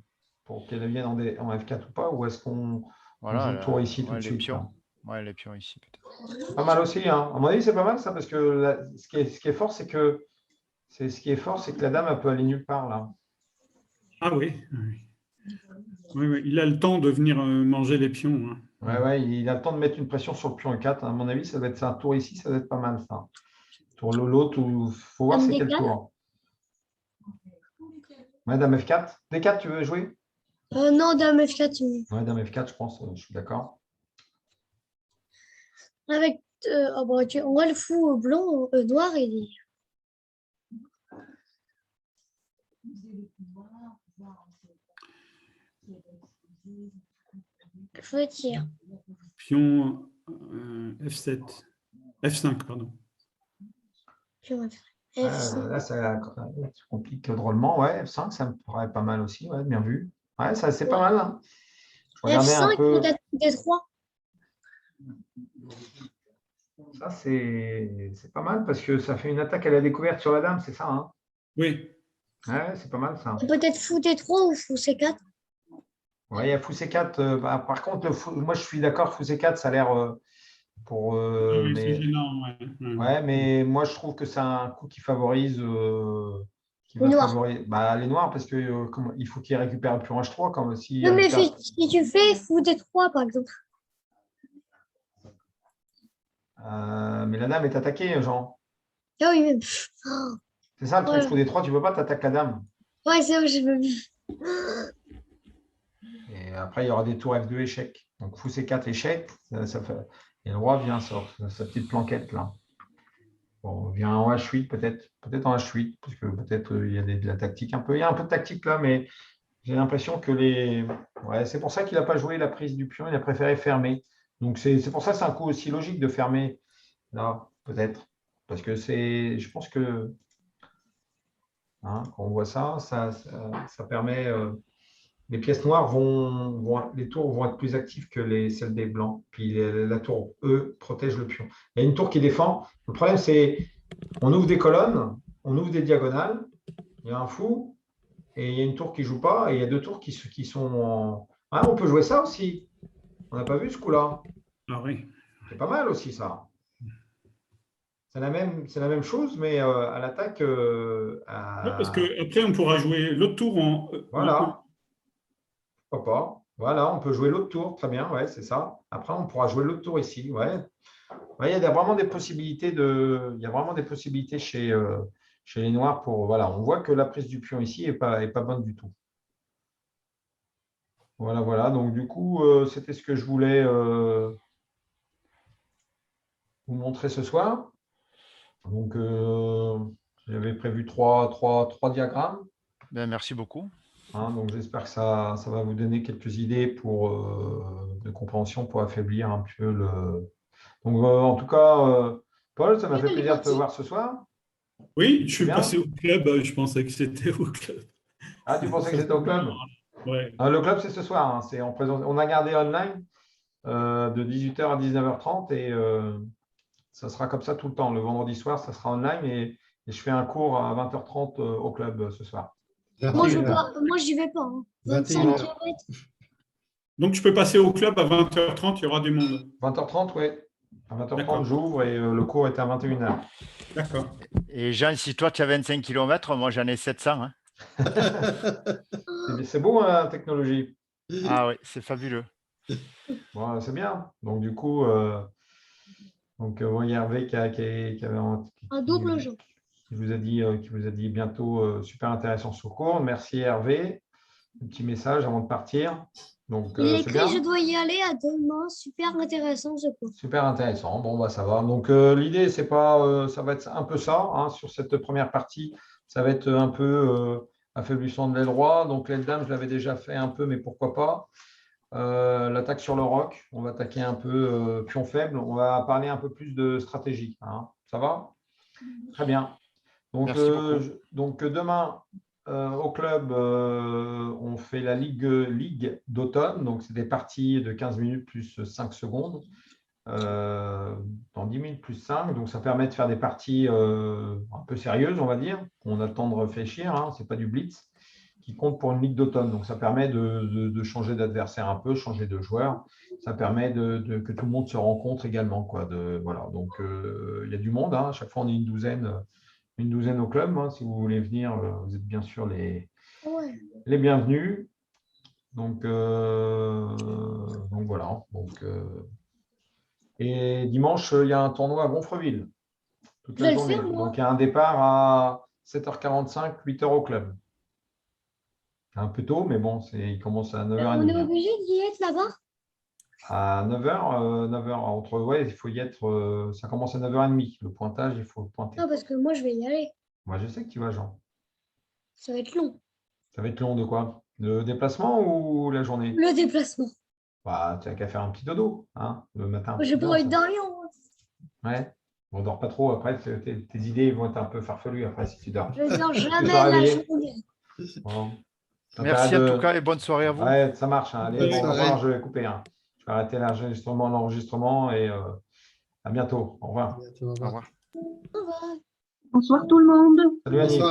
pour qu'elle vienne en F4 ou pas? Ou est-ce qu'on joue le tour ici tout de suite? Pions. Ouais, les pions ici, peut-être. Pas mal aussi. Hein. À mon avis, c'est pas mal ça, parce que ce qui est fort, c'est que la dame, elle peut aller nulle part là. Ah oui. Oui. Il a le temps de venir manger les pions. Hein. Ouais, il a le temps de mettre une pression sur le pion E4. À mon avis, ça va être ça. Un tour ici, ça va être pas mal ça. Tour l'autre, il faut voir c'est quel tour. Ouais, dame F4. D4, tu veux jouer? Non, dame F4. Ouais, dame F4, je pense, je suis d'accord. Avec, on voit le fou blanc, noir, il faut tirer. Pion F7. F5, pardon. Pion F5. Là, ça complique drôlement. Ouais, F5, ça me paraît pas mal aussi. Ouais, bien vu. Ouais, ça, c'est pas mal. Hein. Je regardais F5, un peu. D3. Ça, c'est pas mal parce que ça fait une attaque à la découverte sur la dame, c'est ça, hein? Oui. Ouais, c'est pas mal ça. Peut-être fou D3 ou fou C4. Ouais, il y a fou C4. Par contre, moi, je suis d'accord, fou C4, ça a l'air pour. Oui, Mais... c'est gênant. Ouais, mais moi, je trouve que c'est un coup qui favorise. Les noirs. Les noirs, parce que il faut qu'ils récupèrent le pion H3. Comme si, Non, mais si tu fais fou D3, par exemple. mais la dame est attaquée, Jean. Ah oui, même. C'est ça le truc, fou D3, tu ne peux pas t'attaquer la dame. Ouais, c'est vrai, j'ai pas vu. Et après, il y aura des tours F2 échec. Donc, fou C4 échec. Et le roi vient sur sa petite planquette là. Bon, on vient en H8 peut-être en H8, parce que peut-être il y a de la tactique un peu. Il y a un peu de tactique là, mais j'ai l'impression que Ouais, c'est pour ça qu'il n'a pas joué la prise du pion, il a préféré fermer. Donc, c'est pour ça que c'est un coup aussi logique de fermer, là, peut-être. Parce que je pense que quand on voit ça permet. Les pièces noires les tours vont être plus actives que celles des blancs. Puis la tour E protège le pion. Il y a une tour qui défend. Le problème, c'est on ouvre des colonnes, on ouvre des diagonales. Il y a un fou et il y a une tour qui ne joue pas. Et il y a deux tours qui sont en. Ah, on peut jouer ça aussi. On n'a pas vu ce coup-là. Ah oui. C'est pas mal aussi, ça. C'est la même chose, mais à l'attaque. Ouais, parce qu'après, on pourra jouer l'autre tour en. Voilà. Pourquoi pas. Voilà, on peut jouer l'autre tour. Très bien, ouais, c'est ça. Après, on pourra jouer l'autre tour ici. Ouais. Ouais, il y a vraiment des possibilités chez les noirs pour. Voilà, on voit que la prise du pion ici n'est pas bonne du tout. Voilà, voilà. Donc, du coup, c'était ce que je voulais vous montrer ce soir. Donc, j'avais prévu trois diagrammes. Ben, merci beaucoup. Donc, j'espère que ça va vous donner quelques idées de compréhension pour affaiblir un peu le. Donc, en tout cas, Paul, ça m'a fait plaisir de te voir ce soir. Oui, je suis passé au club. Je pensais que c'était au club. Ah, tu pensais que c'était au club? Ouais. Le club, c'est ce soir. C'est en présence. On a gardé online de 18h à 19h30 et ça sera comme ça tout le temps. Le vendredi soir, ça sera online et je fais un cours à 20h30 au club ce soir. Moi, j'y vais pas. 25 km. Donc, je peux passer au club à 20h30, il y aura du monde. 20h30, oui. À 20h30, j'ouvre et le cours est à 21h. D'accord. Et Jean, si toi, tu as 25 km, moi, j'en ai 700. Hein. C'est beau, hein, la technologie. Ah oui, c'est fabuleux. Bon, c'est bien. Donc, du coup, il y a Hervé qui avait Un double jeu. qui vous a dit bientôt super intéressant ce cours. Merci Hervé. Un petit message avant de partir. Donc, Il c'est écrit bien. je dois y aller à demain. Super intéressant ce cours. Super intéressant. Bon, bah, ça va. Donc, l'idée, c'est pas, ça va être un peu ça sur cette première partie. Ça va être un peu affaiblissement de l'aile roi. Donc, l'aile dame, je l'avais déjà fait un peu, mais pourquoi pas. L'attaque sur le roc, on va attaquer un peu pion faible. On va parler un peu plus de stratégie. Ça va? Très bien. Donc, demain, au club, on fait la ligue d'automne. Donc, c'est des parties de 15 minutes plus 5 secondes. Dans 10 minutes plus 5. Donc, ça permet de faire des parties un peu sérieuses, on va dire. On a le temps de réfléchir. Ce n'est pas du blitz qui compte pour une ligue d'automne. Donc, ça permet de changer d'adversaire un peu, changer de joueur. Ça permet que tout le monde se rencontre également. Voilà. Donc, il y a du monde. À chaque fois, on est une douzaine au club. Si vous voulez venir, vous êtes bien sûr les bienvenus. Donc voilà. Et dimanche, il y a un tournoi à Gonfreville toute la journée. Donc, il y a un départ à 7h45, 8h au club. C'est un peu tôt, mais bon, il commence à 9h30. On est obligé d'y être là-bas? À 9h, il faut y être. Ça commence à 9h30. Le pointage, il faut pointer. Non, parce que moi, je vais y aller. Moi, je sais que tu vas, Jean. Ça va être long. Ça va être long de quoi? Le déplacement ou la journée? Le déplacement. Bah, tu n'as qu'à faire un petit dodo le matin. J'ai pas envie de dormir. Ouais. On ne dort pas trop. Après, tes idées vont être un peu farfelues après si tu dors. Je ne dors jamais la journée. Bon. Merci en tout cas et bonne soirée à vous. Ouais, ça marche. Allez, bon, je vais couper. Je vais arrêter l'enregistrement et à bientôt. Au revoir. Au revoir. Au revoir. Bonsoir tout le monde. Salut Annie.